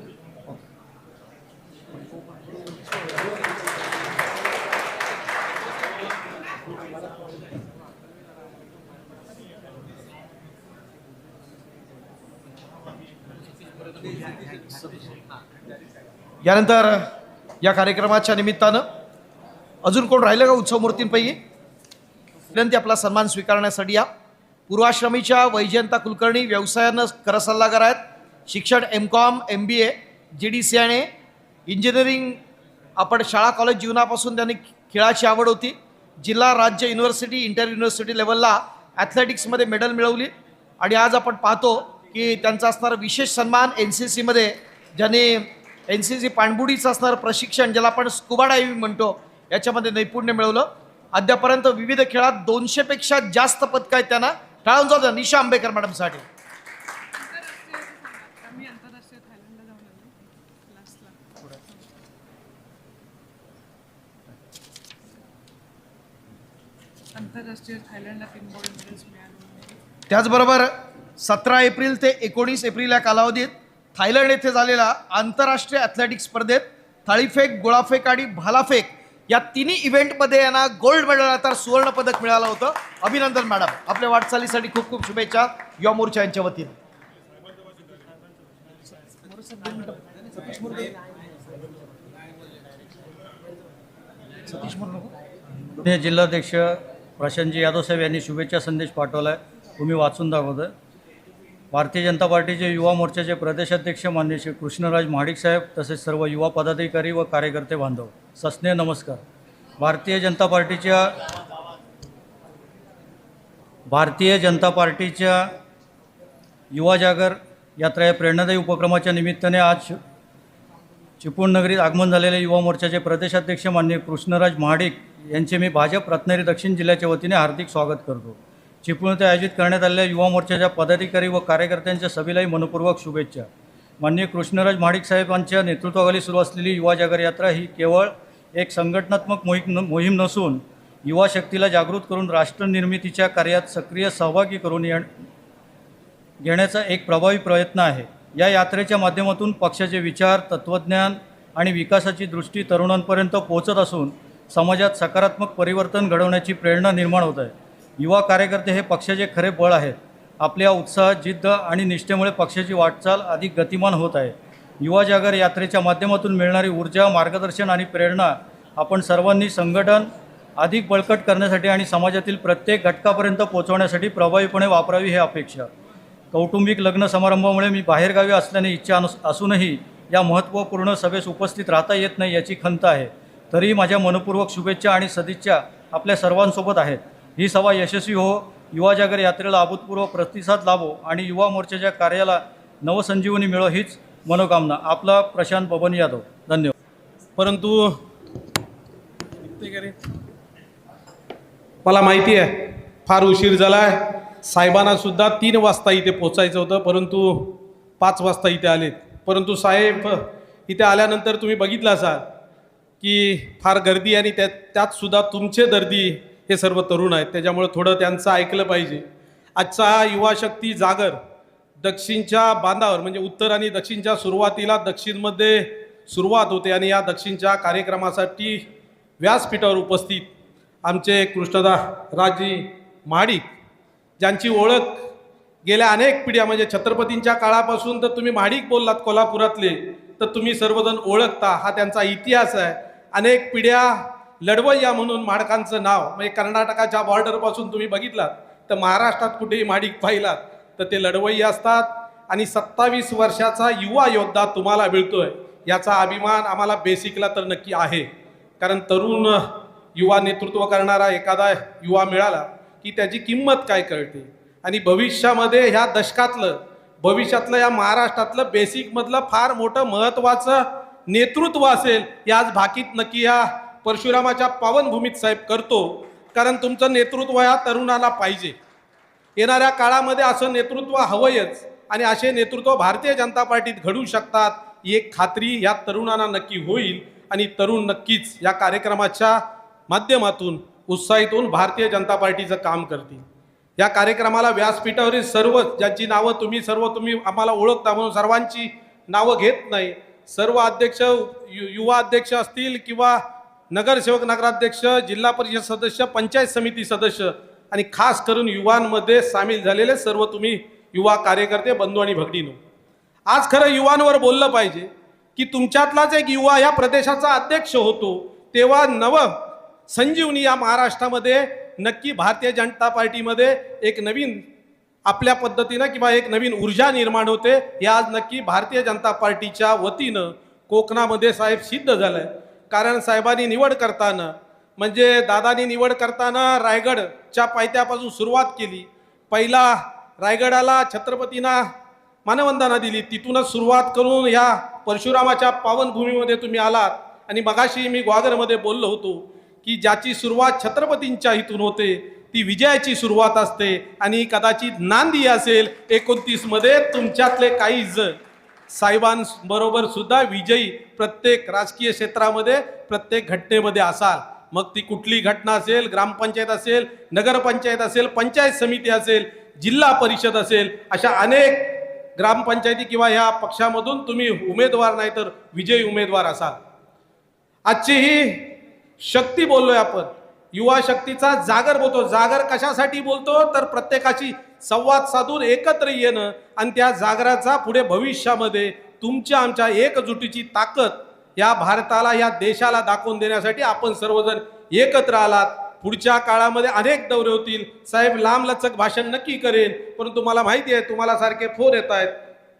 यानंतर या कार्यक्रमाच्या निमित्तानं अजून कोण राहिलं का उत्सव मूर्तींपैकी? विनंती आपला सन्मान स्वीकारण्यासाठी या. पूर्वाश्रमीच्या वैजयंता कुलकर्णी व्यवसायानं करसल्लागार आहेत. शिक्षण MCOM MBA GDCने इंजिनिअरिंग. आपण शाळा कॉलेज जीवनापासून त्यांनी खेळाची आवड होती. जिल्हा राज्य युनिव्हर्सिटी इंटर युनिव्हर्सिटी लेवलला ॲथलेटिक्समध्ये मेडल मिळवली. आणि आज आपण पाहतो की त्यांचा असणारा विशेष सन्मान NCC मध्ये ज्यांनी NCC पाणबुडीचं असणारं प्रशिक्षण ज्याला आपण स्कुबा डायव्हिंग म्हणतो याच्यामध्ये नैपुण्य मिळवलं. अद्यापर्यंत विविध खेळात 200 पेक्षा जास्त पदकं आहेत त्यांना. टाळून जाऊ निशा आंबेकर मॅडमसाठी. आंतरराष्ट्रीय थायलंडला 3 गोल्ड मेडल्स मिळाले. त्याचबरोबर 17 एप्रिल ते 19 एप्रिल या कालावधीत थायलंड येथे झालेल्या आंतरराष्ट्रीय ॲथलेटिक्स स्पर्धेत थाळीफेक, गोळाफेक आणि भालाफेक या तिन्ही इव्हेंटमध्ये यांना गोल्ड मेडल तर सुवर्ण पदक मिळालं होतं. अभिनंदन मॅडम. आपल्या वाटचालीसाठी खूप खूप शुभेच्छा युवा मोर्चा यांच्या वतीने. पुणे जिल्हाध्यक्ष प्रशांतजी यादव साहेब यांनी शुभेच्छा संदेश पाठवला आहे. तुम्ही वाचून दाखवतोय. भारतीय जनता पार्टीचे युवा मोर्चाचे प्रदेशाध्यक्ष मान्य श्री कृष्णराज महाडिक साहेब तसेच सर्व युवा पदाधिकारी व कार्यकर्ते बांधव सस्नेह नमस्कार. भारतीय जनता पार्टीच्या युवा जागर यात्रा या प्रेरणादायी उपक्रमाच्या निमित्ताने आज चिपळूण नगरीत आगमन झालेले युवा मोर्चाचे प्रदेशाध्यक्ष माननीय कृष्णराज महाडिक यांचे मी भाजप रत्नागिरी दक्षिण जिल्ह्याच्या वतीने हार्दिक स्वागत करतो. चिपळूण येथे आयोजित करण्यात आलेल्या युवा मोर्चाच्या पदाधिकारी व कार्यकर्त्यांच्या सभेलाही मनपूर्वक शुभेच्छा. माननीय कृष्णराज महाडिक साहेबांच्या नेतृत्वाखाली सुरू असलेली युवा जागर यात्रा ही केवळ एक संघटनात्मक मोहीम नसून युवा शक्तीला जागृत करून राष्ट्रनिर्मितीच्या कार्यात सक्रिय सहभागी करून घेण्याचा एक प्रभावी प्रयत्न आहे. या यात्रेच्या माध्यमातून पक्षाचे विचार, तत्त्वज्ञान आणि विकासाची दृष्टी तरुणांपर्यंत पोहोचत असून समाजात सकारात्मक परिवर्तन घडवण्याची प्रेरणा निर्माण होत आहे. युवा कार्यकर्ते हे पक्षाचे खरे बळ आहेत. आपल्या उत्साह, जिद्द आणि निष्ठेमुळे पक्षाची वाटचाल अधिक गतिमान होत आहे. युवा जागर यात्रेच्या माध्यमातून मिळणारी ऊर्जा, मार्गदर्शन आणि प्रेरणा आपण सर्वांनी संघटन अधिक बळकट करण्यासाठी आणि समाजातील प्रत्येक घटकापर्यंत पोहोचवण्यासाठी प्रभावीपणे वापरावी ही अपेक्षा. कौटुंबिक लग्न समारंभामुळे मी बाहेरगावी असल्याने इच्छा असूनही या महत्त्वपूर्ण सभेस उपस्थित राहता येत नाही याची खंत आहे. तरीही माझ्या मनपूर्वक शुभेच्छा आणि सदिच्छा आपल्या सर्वांसोबत आहेत. ही सभा यशस्वी हो, युवा जागर यात्रेला अभूतपूर्व प्रतिसाद लाभो आणि युवा मोर्चाच्या कार्याला नवसंजीवनी मिळो हीच मनोकामना. आपला प्रशांत बबन यादव. धन्यवाद. परंतु मला माहिती आहे फार उशीर झाला आहे. साहेबांना सुद्धा 3 वाजता इथे पोचायचं होतं, परंतु 5 वाजता इथे आलेत. परंतु साहेब इथे आल्यानंतर तुम्ही बघितलं असाल की फार गर्दी आणि त्यातसुद्धा तुमचे दर्दी हे सर्व तरुण आहेत, त्याच्यामुळे थोडं त्यांचं ऐकलं पाहिजे. आजचा हा युवा शक्ती जागर दक्षिणच्या बांधावर म्हणजे उत्तर आणि दक्षिणच्या सुरुवातीला दक्षिणमध्ये सुरुवात होते आणि या दक्षिणच्या कार्यक्रमासाठी व्यासपीठावर उपस्थित आमचे कृष्णराजी महाडिक, ज्यांची ओळख गेल्या अनेक पिढ्या म्हणजे छत्रपतींच्या काळापासून तर तुम्ही महाडिक बोललात कोल्हापुरातले तर तुम्ही सर्वजण ओळखता. हा त्यांचा इतिहास आहे. अनेक पिढ्या लढवय्या म्हणून महाडकांचं नाव म्हणजे कर्नाटकाच्या बॉर्डरपासून तुम्ही बघितलात तर महाराष्ट्रात कुठेही महाडिक पाहिलात तर ते लढवय्या असतात. आणि 27 वर्षाचा युवा योद्धा तुम्हाला मिळतोय याचा अभिमान आम्हाला बेसिकला तर नक्की आहे. कारण तरुण युवा नेतृत्व करणारा एखादा युवा मिळाला की त्याची किंमत काय कळते. आणि भविष्यामध्ये ह्या भविष्यातलं या महाराष्ट्रातलं बेसिकमधलं फार मोठं महत्त्वाचं नेतृत्व असेल याच भाकीत नक्की या परशुरामाच्या पावनभूमीत साहेब करतो. कारण तुमचं नेतृत्व या तरुणाला पाहिजे. येणाऱ्या काळामध्ये असं नेतृत्व हवंयच आणि असे नेतृत्व भारतीय जनता पार्टीत घडू शकतात एक खात्री या तरुणांना नक्की होईल. आणि तरुण नक्कीच या कार्यक्रमाच्या माध्यमातून उत्साहित होऊन भारतीय जनता पार्टीचं काम करतील. या कार्यक्रमाला व्यासपीठावरील सर्व ज्यांची नावं तुम्ही आम्हाला ओळखता म्हणून सर्वांची नावं घेत नाही. सर्व अध्यक्ष, युवा अध्यक्ष असतील किंवा नगरसेवक, नगराध्यक्ष, जिल्हा परिषद सदस्य, पंचायत समिती सदस्य आणि खास करून युवांमध्ये सामील झालेले सर्व तुम्ही युवा कार्यकर्ते, बंधू आणि भगिनींनो, आज खरं युवांवर बोललं पाहिजे की तुमच्यातलाच एक युवा या प्रदेशाचा अध्यक्ष होतो तेव्हा नव संजीवनी या महाराष्ट्रामध्ये नक्की भारतीय जनता पार्टीमध्ये एक नवीन आपल्या पद्धतीनं किंवा एक नवीन ऊर्जा निर्माण होते. हे आज नक्की भारतीय जनता पार्टीच्या वतीनं कोकणामध्ये साहेब सिद्ध झालं आहे. कारण साहेबांनी निवड करताना म्हणजे दादानी निवड करताना रायगडच्या पायथ्यापासून सुरुवात केली. पहिला रायगडाला छत्रपतींना मानवंदना दिली, तिथूनच सुरुवात करून ह्या परशुरामाच्या पावनभूमीमध्ये तुम्ही आलात. आणि मगाशी मी ग्वागरमध्ये बोललो होतो की ज्याची सुरुवात छत्रपतींच्या इथून होते ती विजयाची सुरुवात असते. आणि कदाचित नांदी असेल 29 मध्ये तुमच्यातले काही जण साहेबांबरोबर सुद्धा विजयी प्रत्येक राजकीय क्षेत्रामध्ये प्रत्येक घटनेमध्ये असाल. मग ती कुठली घटना असेल, ग्रामपंचायत असेल, नगरपंचायत असेल, पंचायत समिती असेल, जिल्हा परिषद असेल, अशा अनेक ग्रामपंचायती किंवा ह्या पक्षामधून तुम्ही उमेदवार नाही तर विजयी उमेदवार असाल. आजची ही शक्ती बोललोय आपण, युवा शक्तीचा जागर बोलतो. जागर कशासाठी बोलतो तर प्रत्येकाशी संवाद साधून एकत्र येणं आणि त्या जागराचा पुढे भविष्यामध्ये तुमच्या आमच्या एकजुटीची ताकद या भारताला, या देशाला दाखवून देण्यासाठी आपण सर्वजण एकत्र आलात. पुढच्या काळामध्ये अनेक दौरे होतील. साहेब लांबलचक भाषण नक्की करेन, परंतु मला माहिती आहे तुम्हाला सारखे फोन येत आहेत,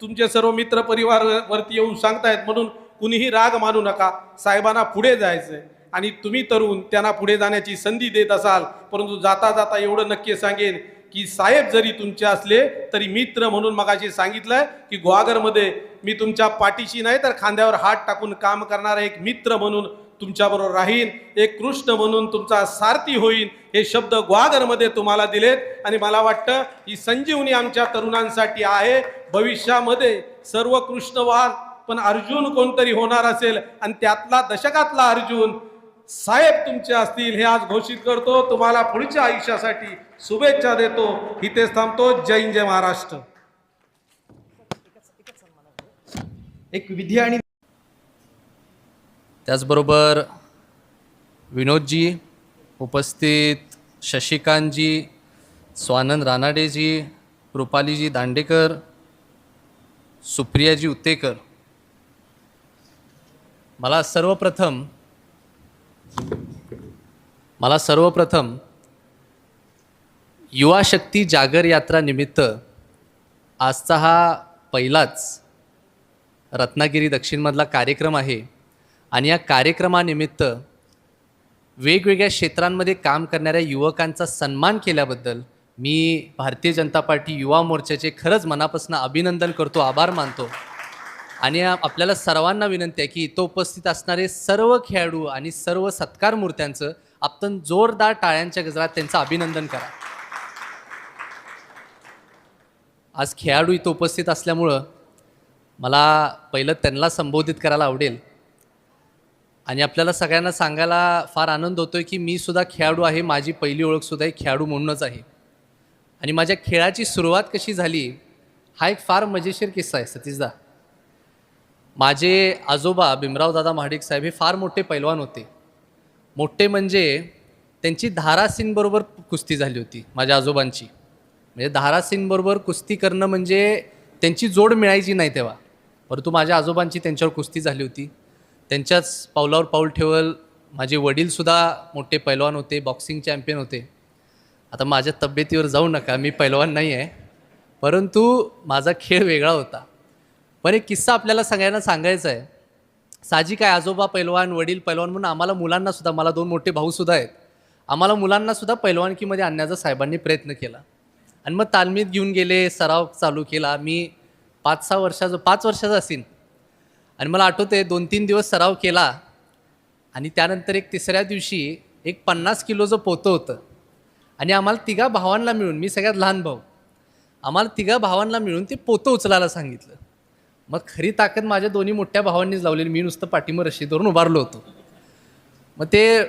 तुमचे सर्व मित्र परिवार वरती येऊन सांगतायत, म्हणून कुणीही राग मानू नका. साहेबांना पुढे जायचंय आणि तुम्ही तरुण त्यांना पुढे जाण्याची संधी देत असाल. परंतु जाता जाता एवढं नक्की सांगेन की साहेब जरी तुमचे असले तरी मित्र म्हणून मगाशी सांगितलंय की ग्वागरमध्ये मी तुमच्या पाठीशी नाही तर खांद्यावर हात टाकून काम करणारा एक मित्र म्हणून तुमच्याबरोबर राहीन, एक कृष्ण म्हणून तुमचा सारथी होईन, हे शब्द ग्वागरमध्ये तुम्हाला दिलेत. आणि मला वाटतं ही संजीवनी आमच्या तरुणांसाठी आहे. भविष्यामध्ये सर्व कृष्णवान पण अर्जुन कोणतरी होणार असेल आणि त्यातला दशकातला अर्जुन साहेब तुमचे असतील हे आज घोषित करतो. तुम्हाला पुढच्या आयुष्यासाठी शुभेच्छा देतो. इथेच थांबतो. जय हिंद, जय महाराष्ट्र. एक विधी आणि त्याचबरोबर विनोदजी, उपस्थित शशिकांतजी, स्वानंद रानाडेजी, रुपालीजी दांडेकर, सुप्रियाजी उत्तेकर. मला सर्वप्रथम युवा शक्ती जागर यात्रा निमित्त आजचा हा पहिलाच रत्नागिरी दक्षिणमधला कार्यक्रम आहे. आणि या कार्यक्रमानिमित्त वेगवेगळ्या क्षेत्रांमध्ये काम करणाऱ्या युवकांचा सन्मान केल्याबद्दल मी भारतीय जनता पार्टी युवा मोर्चाचे खरंच मनापासून अभिनंदन करतो, आभार मानतो. आणि आपल्याला सर्वांना विनंती आहे की इथं उपस्थित असणारे सर्व खेळाडू आणि सर्व सत्कार मूर्त्यांचं आपण जोरदार टाळ्यांच्या गजरात त्यांचं अभिनंदन करा. आज खेळाडू इथं उपस्थित असल्यामुळं मला पहिलं त्यांना संबोधित करायला आवडेल. आणि आपल्याला सगळ्यांना सांगायला फार आनंद होतो आहे की मी सुद्धा खेळाडू आहे. माझी पहिली ओळखसुद्धा एक खेळाडू म्हणूनच आहे. आणि माझ्या खेळाची सुरुवात कशी झाली हा एक फार मजेशीर किस्सा आहे. सतीशदा, माझे आजोबा भीमराव दादा महाडिक साहेब हे फार मोठे पैलवान होते. मोठे म्हणजे त्यांची धारासिंगबरोबर कुस्ती झाली होती माझ्या आजोबांची. म्हणजे धारासिंगबरोबर कुस्ती करणं म्हणजे त्यांची जोड मिळायची नाही तेव्हा, परंतु माझ्या आजोबांची त्यांच्यावर कुस्ती झाली होती. त्यांच्याच पावलावर पाऊल ठेवल माझे वडीलसुद्धा मोठे पैलवान होते, बॉक्सिंग चॅम्पियन होते. आता माझ्या तब्येतीवर जाऊ नका, मी पैलवान नाही आहे, परंतु माझा खेळ वेगळा होता. पण एक किस्सा आपल्याला सगळ्यांना सांगायचा आहे. साहजिक आहे, आजोबा पैलवान, वडील पैलवान म्हणून आम्हाला मुलांनासुद्धा, मला 2 मोठे भाऊसुद्धा आहेत, आम्हाला मुलांनासुद्धा पैलवानकीमध्ये आणण्याचा साहेबांनी प्रयत्न केला. आणि मग तालमीत घेऊन गेले, सराव चालू केला. मी 5 वर्षाचा असेन. आणि मला आठवते 2-3 दिवस सराव केला. आणि त्यानंतर एक तिसऱ्या दिवशी एक 50 किलोचं पोतं होतं. आणि आम्हाला 3 भावांना मिळून, मी सगळ्यात लहान भाऊ, आम्हाला 3 भावांना मिळून ते पोतं उचलायला सांगितलं. मग खरी ताकद माझ्या दोन्ही मोठ्या भावांनीच लावलेली. मी नुसतं पाठीवर रशी धरून उभारलो होतो. मग ते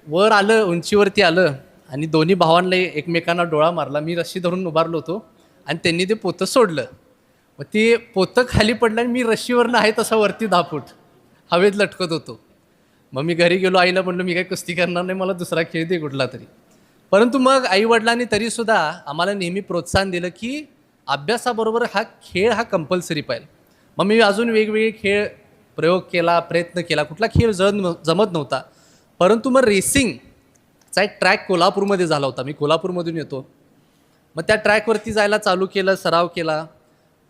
वर आलं, उंचीवरती आलं आणि दोन्ही भावांना एकमेकांना डोळा मारला. मी रशी धरून उभारलो होतो आणि त्यांनी ते पोतं सोडलं. मग ते पोतं खाली पडलं आणि मी रशीवरनं आहे तसा वरती 10 फूट हवेत लटकत होतो. मग मी घरी गेलो, आईला म्हणलं मी काही कुस्ती करणार नाही, मला दुसरा खेळ दे कुठला तरी. परंतु मग आईवडिलांनी तरीसुद्धा आम्हाला नेहमी प्रोत्साहन दिलं की अभ्यासाबरोबर हा खेळ हा कंपल्सरी पाहिजे. मग मी अजून वेगवेगळे खेळ प्रयोग केला, प्रयत्न केला. कुठला खेळ जमत नव्हता. परंतु मग रेसिंगचा एक ट्रॅक कोल्हापूरमध्ये झाला होता. मी कोल्हापूरमधून येतो. मग त्या ट्रॅकवरती जायला चालू केलं, सराव केला.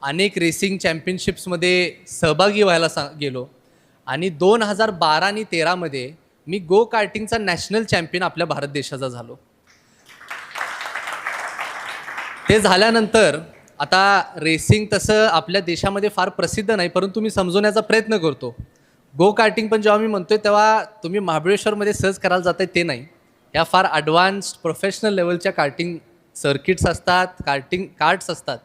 अनेक रेसिंग चॅम्पियनशिप्समध्ये सहभागी व्हायला गेलो. आणि 2012 आणि 2013 मी गो कार्टिंगचा नॅशनल चॅम्पियन आपल्या भारत देशाचा झालो. ते झाल्यानंतर आता रेसिंग तसं आपल्या देशामध्ये फार प्रसिद्ध नाही, परंतु मी समजवण्याचा प्रयत्न करतो. गो कार्टिंग पण जेव्हा मी म्हणतोय तेव्हा तुम्ही महाबळेश्वरमध्ये सर्च करायला जाताय ते नाही. या फार ॲडव्हान्स्ड प्रोफेशनल लेवलच्या कार्टिंग सर्किट्स असतात, कार्टिंग कार्ट्स असतात.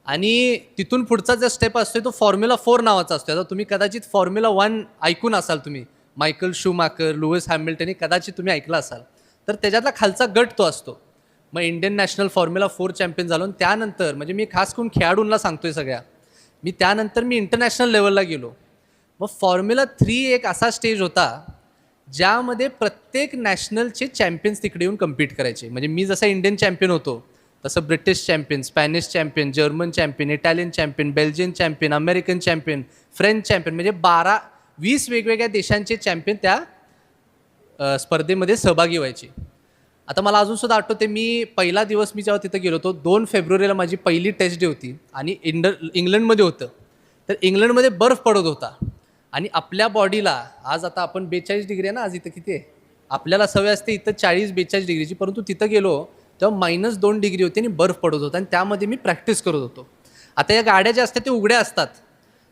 आणि तिथून पुढचा जो स्टेप असतो तो फॉर्म्युला 4 नावाचा असतो. आता तुम्ही कदाचित फॉर्म्युला 1 ऐकून असाल, तुम्ही मायकल शूमाकर, लुईस हॅमिल्टन हे कदाचित तुम्ही ऐकलं असाल. तर त्याच्यातला खालचा गट तो असतो. मग इंडियन नॅशनल फॉर्म्युला 4 चॅम्पियन झालो. आणि त्यानंतर म्हणजे मी खास करून खेळाडूंना सांगतोय सगळ्या, त्यानंतर मी इंटरनॅशनल लेवलला गेलो. मग फॉर्म्युला 3 एक असा स्टेज होता ज्यामध्ये प्रत्येक नॅशनलचे चॅम्पियन्स तिकडे येऊन कम्पीट करायचे. म्हणजे मी जसा इंडियन चॅम्पियन होतो तसं British champion, Spanish champion, German champion, Italian champion, Belgian champion, American champion, French champion, म्हणजे 12-20 वेगवेगळ्या देशांचे चॅम्पियन त्या स्पर्धेमध्ये सहभागी व्हायचे. आता मला अजूनसुद्धा आठवते, मी पहिला दिवस मी जेव्हा तिथं गेलो होतो 2 फेब्रुवारीला माझी पहिली टेस्ट डे होती. आणि इंग्लंडमध्ये होतं. तर इंग्लंडमध्ये बर्फ पडत होता. आणि आपल्या बॉडीला आज आता आपण 42 डिग्री आहे ना, आज इथं किती आहे, आपल्याला सवय असते इथं 40-42 डिग्रीची, परंतु तिथं गेलो तेव्हा -2 डिग्री होती आणि बर्फ पडत होता. आणि त्यामध्ये मी प्रॅक्टिस करत होतो. आता या गाड्या ज्या असतात ते उघड्या असतात,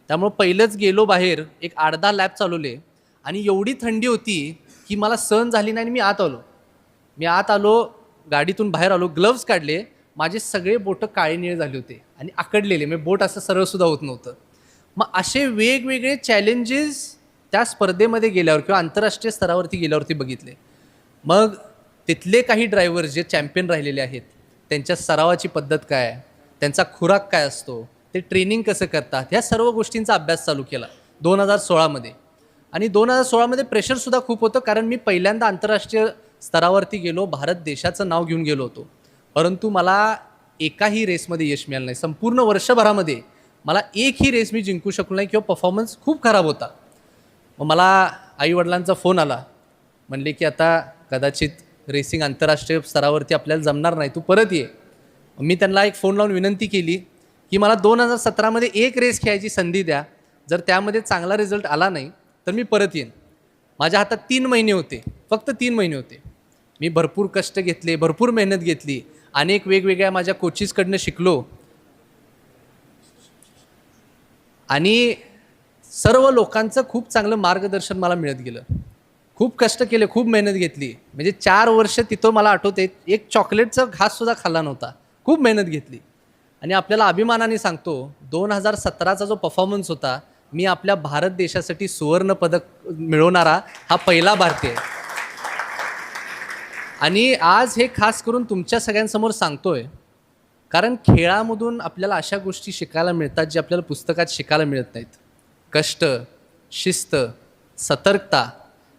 त्यामुळं पहिलंच गेलो बाहेर, एक 8-10 लॅप चालवले. आणि एवढी थंडी होती की मला सहन झाली नाही आणि मी आत आलो गाडीतून बाहेर आलो, ग्लव्स काढले, माझे सगळे बोटं काळे निळे झाले होते आणि आकडलेले, म्हणजे बोट असं सरळसुद्धा होत नव्हतं. मग असे वेगवेगळे चॅलेंजेस त्या स्पर्धेमध्ये गेल्यावर किंवा आंतरराष्ट्रीय स्तरावरती गेल्यावरती बघितले. मग तिथले काही ड्रायव्हर जे चॅम्पियन राहिलेले आहेत त्यांच्या सरावाची पद्धत काय आहे, त्यांचा खुराक काय असतो, ते ट्रेनिंग कसं करतात, ह्या सर्व गोष्टींचा अभ्यास चालू केला 2016मध्ये. आणि 2016मध्ये प्रेशरसुद्धा खूप होतं, कारण मी पहिल्यांदा आंतरराष्ट्रीय स्तरावरती गेलो, भारत देशाचं नाव घेऊन गेलो होतो. परंतु मला एकाही रेसमध्ये यश मिळालं नाही. संपूर्ण वर्षभरामध्ये मला एकही रेस मी जिंकू शकलो नाही किंवा परफॉर्मन्स खूप खराब होता. मग मला आईवडिलांचा फोन आला, म्हणले की आता कदाचित रेसिंग आंतरराष्ट्रीय स्तरावरती आपल्याला जमणार नाही, तू परत ये. मी त्यांना एक फोन लावून विनंती केली की मला 2017मध्ये एक रेस खेळायची संधी द्या, जर त्यामध्ये चांगला रिझल्ट आला नाही तर मी परत येईन. माझ्या हातात 3 महिने होते, फक्त 3 महिने होते. मी भरपूर कष्ट घेतले, भरपूर मेहनत घेतली, अनेक वेगवेगळ्या माझ्या कोचीसकडनं शिकलो आणि सर्व लोकांचं खूप चांगलं मार्गदर्शन मला मिळत गेलं. खूप कष्ट केले, खूप मेहनत घेतली. म्हणजे 4 वर्ष तिथं मला आठवते एक चॉकलेटचा घाससुद्धा खाल्ला नव्हता. खूप मेहनत घेतली आणि आपल्याला अभिमानाने सांगतो 2017चा जो परफॉर्मन्स होता, मी आपल्या भारत देशासाठी सुवर्ण पदक मिळवणारा हा पहिला भारतीय आहे. आणि आज हे खास करून तुमच्या सगळ्यांसमोर सांगतोय कारण खेळामधून आपल्याला अशा गोष्टी शिकायला मिळतात जे आपल्याला पुस्तकात शिकायला मिळत नाहीत. कष्ट, शिस्त, सतर्कता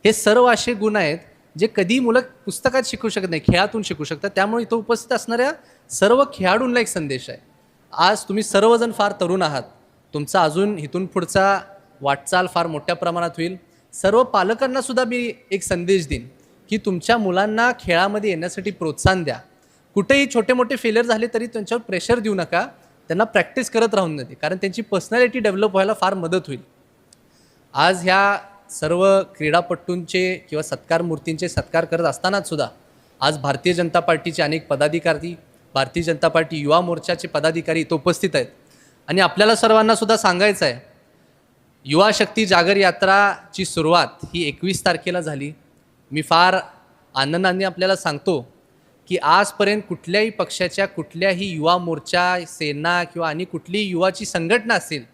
हे सर्व असे गुण आहेत जे कधी मुलं पुस्तकात शिकू शकत नाही, खेळातून शिकू शकतात. त्यामुळे इथं उपस्थित असणाऱ्या सर्व खेळाडूंना एक संदेश आहे. आज तुम्ही सर्वजण फार तरुण आहात, तुमचा अजून इथून पुढचा वाटचाल फार मोठ्या प्रमाणात होईल. सर्व पालकांनासुद्धा मी एक संदेश देईन की तुमच्या मुलांना खेळामध्ये येण्यासाठी प्रोत्साहन द्या. कुठेही छोटे मोठे फेलियर झाले तरी त्यांच्यावर प्रेशर देऊ नका, त्यांना प्रॅक्टिस करत राहून दे, कारण त्यांची पर्सनॅलिटी डेव्हलप व्हायला फार मदत होईल. आज ह्या सर्व क्रीडापटूंचे किंवा सत्कार मूर्तींचे सत्कार करत असतानासुद्धा आज भारतीय जनता पार्टीचे अनेक पदाधिकारी, भारतीय जनता पार्टी युवा मोर्चाचे पदाधिकारी इथं उपस्थित आहेत. आणि आपल्याला सर्वांनासुद्धा सांगायचं आहे, युवा शक्ती जागर यात्राची सुरुवात ही 21 तारखेला झाली. मी फार आनंदाने आपल्याला सांगतो की आजपर्यंत कुठल्याही पक्षाच्या कुठल्याही युवा मोर्चा, सेना किंवा आणि कुठलीही युवाची संघटना असेल,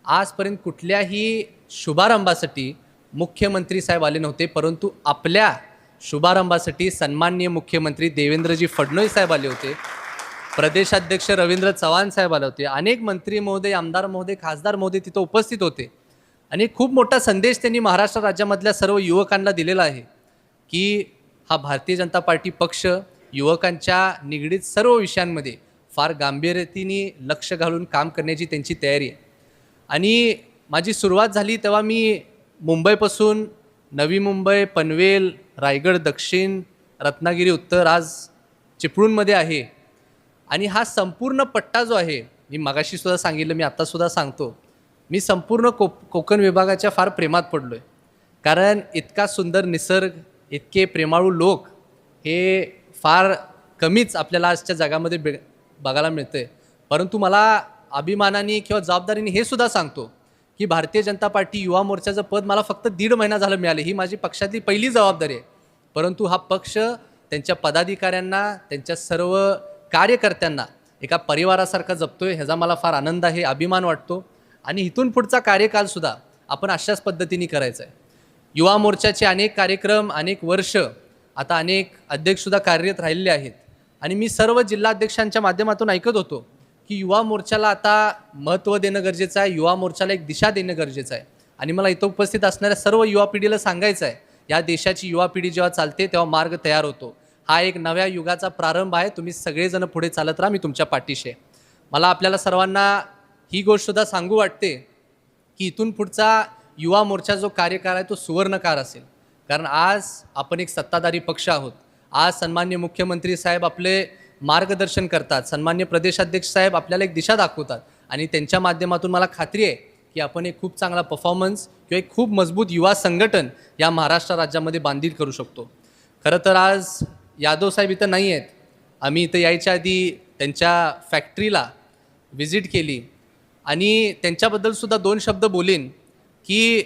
आजपर्यंत कुठल्याही शुभारंभासाठी मुख्यमंत्री साहेब आले नव्हते. परंतु आपल्या शुभारंभासाठी सन्माननीय मुख्यमंत्री देवेंद्रजी फडणवीस साहेब आले होते, प्रदेशाध्यक्ष रवींद्र चव्हाण साहेब आले होते, अनेक मंत्री महोदय, आमदार महोदय, खासदार महोदय तिथं उपस्थित होते. आणि खूप मोठा संदेश त्यांनी महाराष्ट्र राज्यामधल्या सर्व युवकांना दिलेला आहे की हा भारतीय जनता पार्टी पक्ष युवकांच्या निगडीत सर्व विषयांमध्ये फार गांभीर्यतेने लक्ष घालून काम करण्याची त्यांची तयारी आहे. आणि माझी सुरुवात झाली तेव्हा मी मुंबईपासून नवी मुंबई, पनवेल, रायगड दक्षिण, रत्नागिरी उत्तर, आज चिपळूणमध्ये आहे. आणि हा संपूर्ण पट्टा जो आहे, मी मगाशीसुद्धा सांगितलं, मी आत्तासुद्धा सांगतो, मी संपूर्ण कोकण विभागाच्या फार प्रेमात पडलो आहे. कारण इतका सुंदर निसर्ग, इतके प्रेमाळू लोक हे फार कमीच आपल्याला आजच्या जगामध्ये बघायला मिळतं आहे. परंतु मला अभिमानाने किंवा जबाबदारीने हे सुद्धा सांगतो की भारतीय जनता पार्टी युवा मोर्चाचं पद मला फक्त 1.5 महिना झालं मिळाले. ही माझी पक्षातली पहिली जबाबदारी आहे. परंतु हा पक्ष त्यांच्या पदाधिकाऱ्यांना, त्यांच्या सर्व कार्यकर्त्यांना एका परिवारासारखा जपतोय, ह्याचा मला फार आनंद आहे, अभिमान वाटतो. आणि इथून पुढचा कार्यकालसुद्धा आपण अशाच पद्धतीने करायचा आहे. युवा मोर्चाचे अनेक कार्यक्रम, अनेक वर्ष, आता अनेक अध्यक्षसुद्धा कार्यरत राहिलेले आहेत. आणि मी सर्व जिल्हाध्यक्षांच्या माध्यमातून ऐकत होतो की युवा मोर्चाला आता महत्त्व देणं गरजेचं आहे, युवा मोर्चाला एक दिशा देणं गरजेचं आहे. आणि मला इथं उपस्थित असणाऱ्या सर्व युवा पिढीला सांगायचं आहे, या देशाची युवा पिढी जेव्हा चालते तेव्हा मार्ग तयार होतो. हा एक नव्या युगाचा प्रारंभ आहे. तुम्ही सगळेजण पुढे चालत राहा, मी तुमच्या पाठीशी आहे. मला आपल्याला सर्वांना ही गोष्टसुद्धा सांगू वाटते की इथून पुढचा युवा मोर्चा जो कार्यकाळ आहे तो सुवर्णकाळ असेल. कारण आज आपण एक सत्ताधारी पक्ष आहोत. आज सन्मान्य मुख्यमंत्री साहेब आपले मार्गदर्शन करतात, सन्मान्य प्रदेशाध्यक्ष साहेब आपल्याला एक दिशा दाखवतात. आणि त्यांच्या माध्यमातून मला खात्री आहे की आपण एक खूप चांगला परफॉर्मन्स किंवा एक खूप मजबूत युवा संघटन या महाराष्ट्र राज्यामध्ये बांधील करू शकतो. खरं तर आज यादव साहेब इथं नाही आहेत. आम्ही इथं यायच्या आधी त्यांच्या फॅक्टरीला व्हिजिट केली आणि त्यांच्याबद्दलसुद्धा 2 शब्द बोलेन की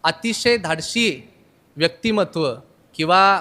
अतिशय धाडशी व्यक्तिमत्व किंवा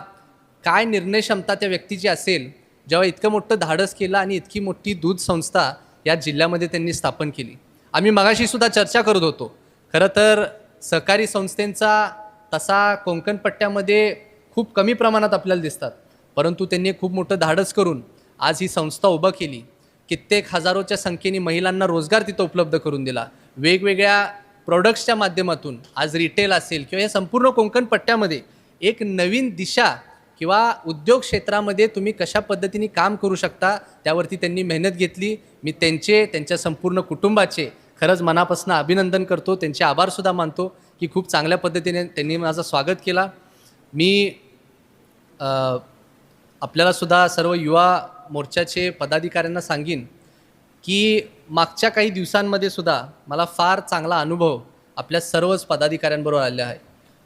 काय निर्णय क्षमता त्या व्यक्तीची असेल, जेव्हा इतकं मोठं धाडस केलं आणि इतकी मोठी दूध संस्था या जिल्ह्यामध्ये त्यांनी स्थापन केली. आम्ही मगाशीसुद्धा चर्चा करत होतो, खरं तर सहकारी संस्थेंचा तसा कोकण पट्ट्यामध्ये खूप कमी प्रमाणात आपल्याला दिसतात, परंतु त्यांनी खूप मोठं धाडस करून आज ही संस्था उभं केली. कित्येक हजारोच्या संख्येने महिलांना रोजगार तिथं उपलब्ध करून दिला. वेगवेगळ्या प्रोडक्ट्सच्या माध्यमातून आज रिटेल असेल किंवा या संपूर्ण कोकण पट्ट्यामध्ये एक नवीन दिशा किंवा उद्योग क्षेत्रामध्ये तुम्ही कशा पद्धतीने काम करू शकता त्यावरती त्यांनी मेहनत घेतली. मी त्यांच्या संपूर्ण कुटुंबाचे खरंच मनापासून अभिनंदन करतो, त्यांचे आभारसुद्धा मानतो की खूप चांगल्या पद्धतीने त्यांनी माझं स्वागत केला. मी आपल्यालासुद्धा सर्व युवा मोर्चाचे पदाधिकाऱ्यांना सांगीन की मागच्या काही दिवसांमध्ये सुद्धा मला फार चांगला अनुभव आपल्या सर्वच पदाधिकाऱ्यांबरोबर आलेला आहे.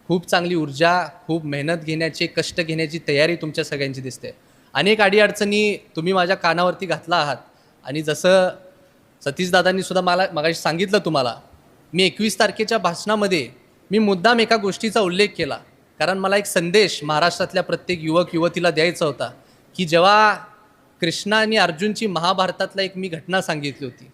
खूप चांगली ऊर्जा, खूप मेहनत घेण्याची, कष्ट घेण्याची तयारी तुमच्या सगळ्यांची दिसते. अनेक अडीअडचणी तुम्ही माझ्या कानावरती घातला आहात आणि जसं सतीशदादांनी सुद्धा मला मगाशी सांगितलं तुम्हाला, मी 21 तारखेच्या भाषणामध्ये मी मुद्दाम एका गोष्टीचा उल्लेख केला, कारण मला एक संदेश महाराष्ट्रातल्या प्रत्येक युवक युवतीला द्यायचा होता की जेव्हा कृष्णा आणि अर्जुनची महाभारतातला एक मी घटना सांगितली होती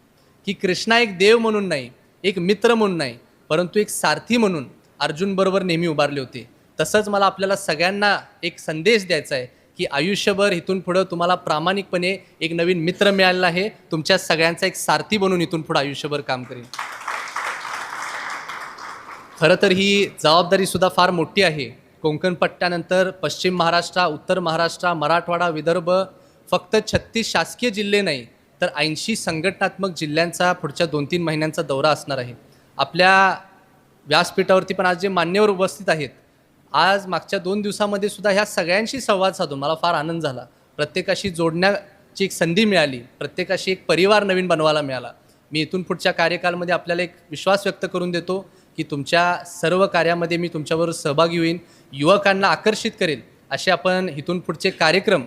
की कृष्णा एक देव म्हणून नाही, एक मित्र म्हणून नाही, परंतु एक सारथी म्हणून अर्जुनबरोबर नेहमी उभारले होते. तसंच मला आपल्याला सगळ्यांना एक संदेश द्यायचा आहे की आयुष्यभर इथून पुढं तुम्हाला प्रामाणिकपणे एक नवीन मित्र मिळालेला आहे, तुमच्या सगळ्यांचा एक सारथी बनून इथून पुढं आयुष्यभर काम करेन. खरं तर ही जबाबदारीसुद्धा फार मोठी आहे. कोकण पट्ट्यानंतर पश्चिम महाराष्ट्र, उत्तर महाराष्ट्र, मराठवाडा, विदर्भ, फक्त 36 शासकीय जिल्हे नाही तर 80 संघटनात्मक जिल्ह्यांचा पुढच्या 2-3 महिन्यांचा दौरा असणार आहे. आपल्या व्यासपीठावरती पण आज जे मान्यवर उपस्थित आहेत, आज मागच्या 2 दिवसामध्ये सुद्धा ह्या सगळ्यांशी संवाद साधून मला फार आनंद झाला. प्रत्येकाशी जोडण्याची एक संधी मिळाली, प्रत्येकाशी एक परिवार नवीन बनवायला मिळाला. मी इथून पुढच्या कार्यकालामध्ये आपल्याला एक विश्वास व्यक्त करून देतो की तुमच्या सर्व कार्यामध्ये मी तुमच्याबरोबर सहभागी होईन, युवकांना आकर्षित करेल असे आपण इथून पुढचे कार्यक्रम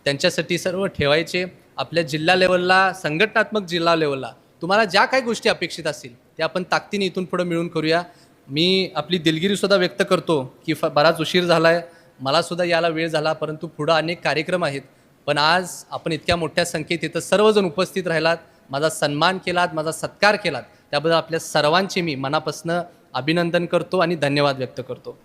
त्यांच्यासाठी सर्व ठेवायचे. आपल्या जिल्हा लेवलला, संघटनात्मक जिल्हा लेवलला तुम्हाला ज्या काही गोष्टी अपेक्षित असतील त्या आपण ताकदीने इथून पुढं मिळून करूया. मी आपली दिलगिरीसुद्धा व्यक्त करतो की बराच उशीर झाला आहे, मलासुद्धा यायला वेळ झाला, परंतु पुढं अनेक कार्यक्रम आहेत. पण आज आपण इतक्या मोठ्या संख्येत इथं सर्वजण उपस्थित राहिलात, माझा सन्मान केलात, माझा सत्कार केलात, त्याबद्दल आपल्या सर्वांचे मी मनापासून अभिनंदन करतो आणि धन्यवाद व्यक्त करतो.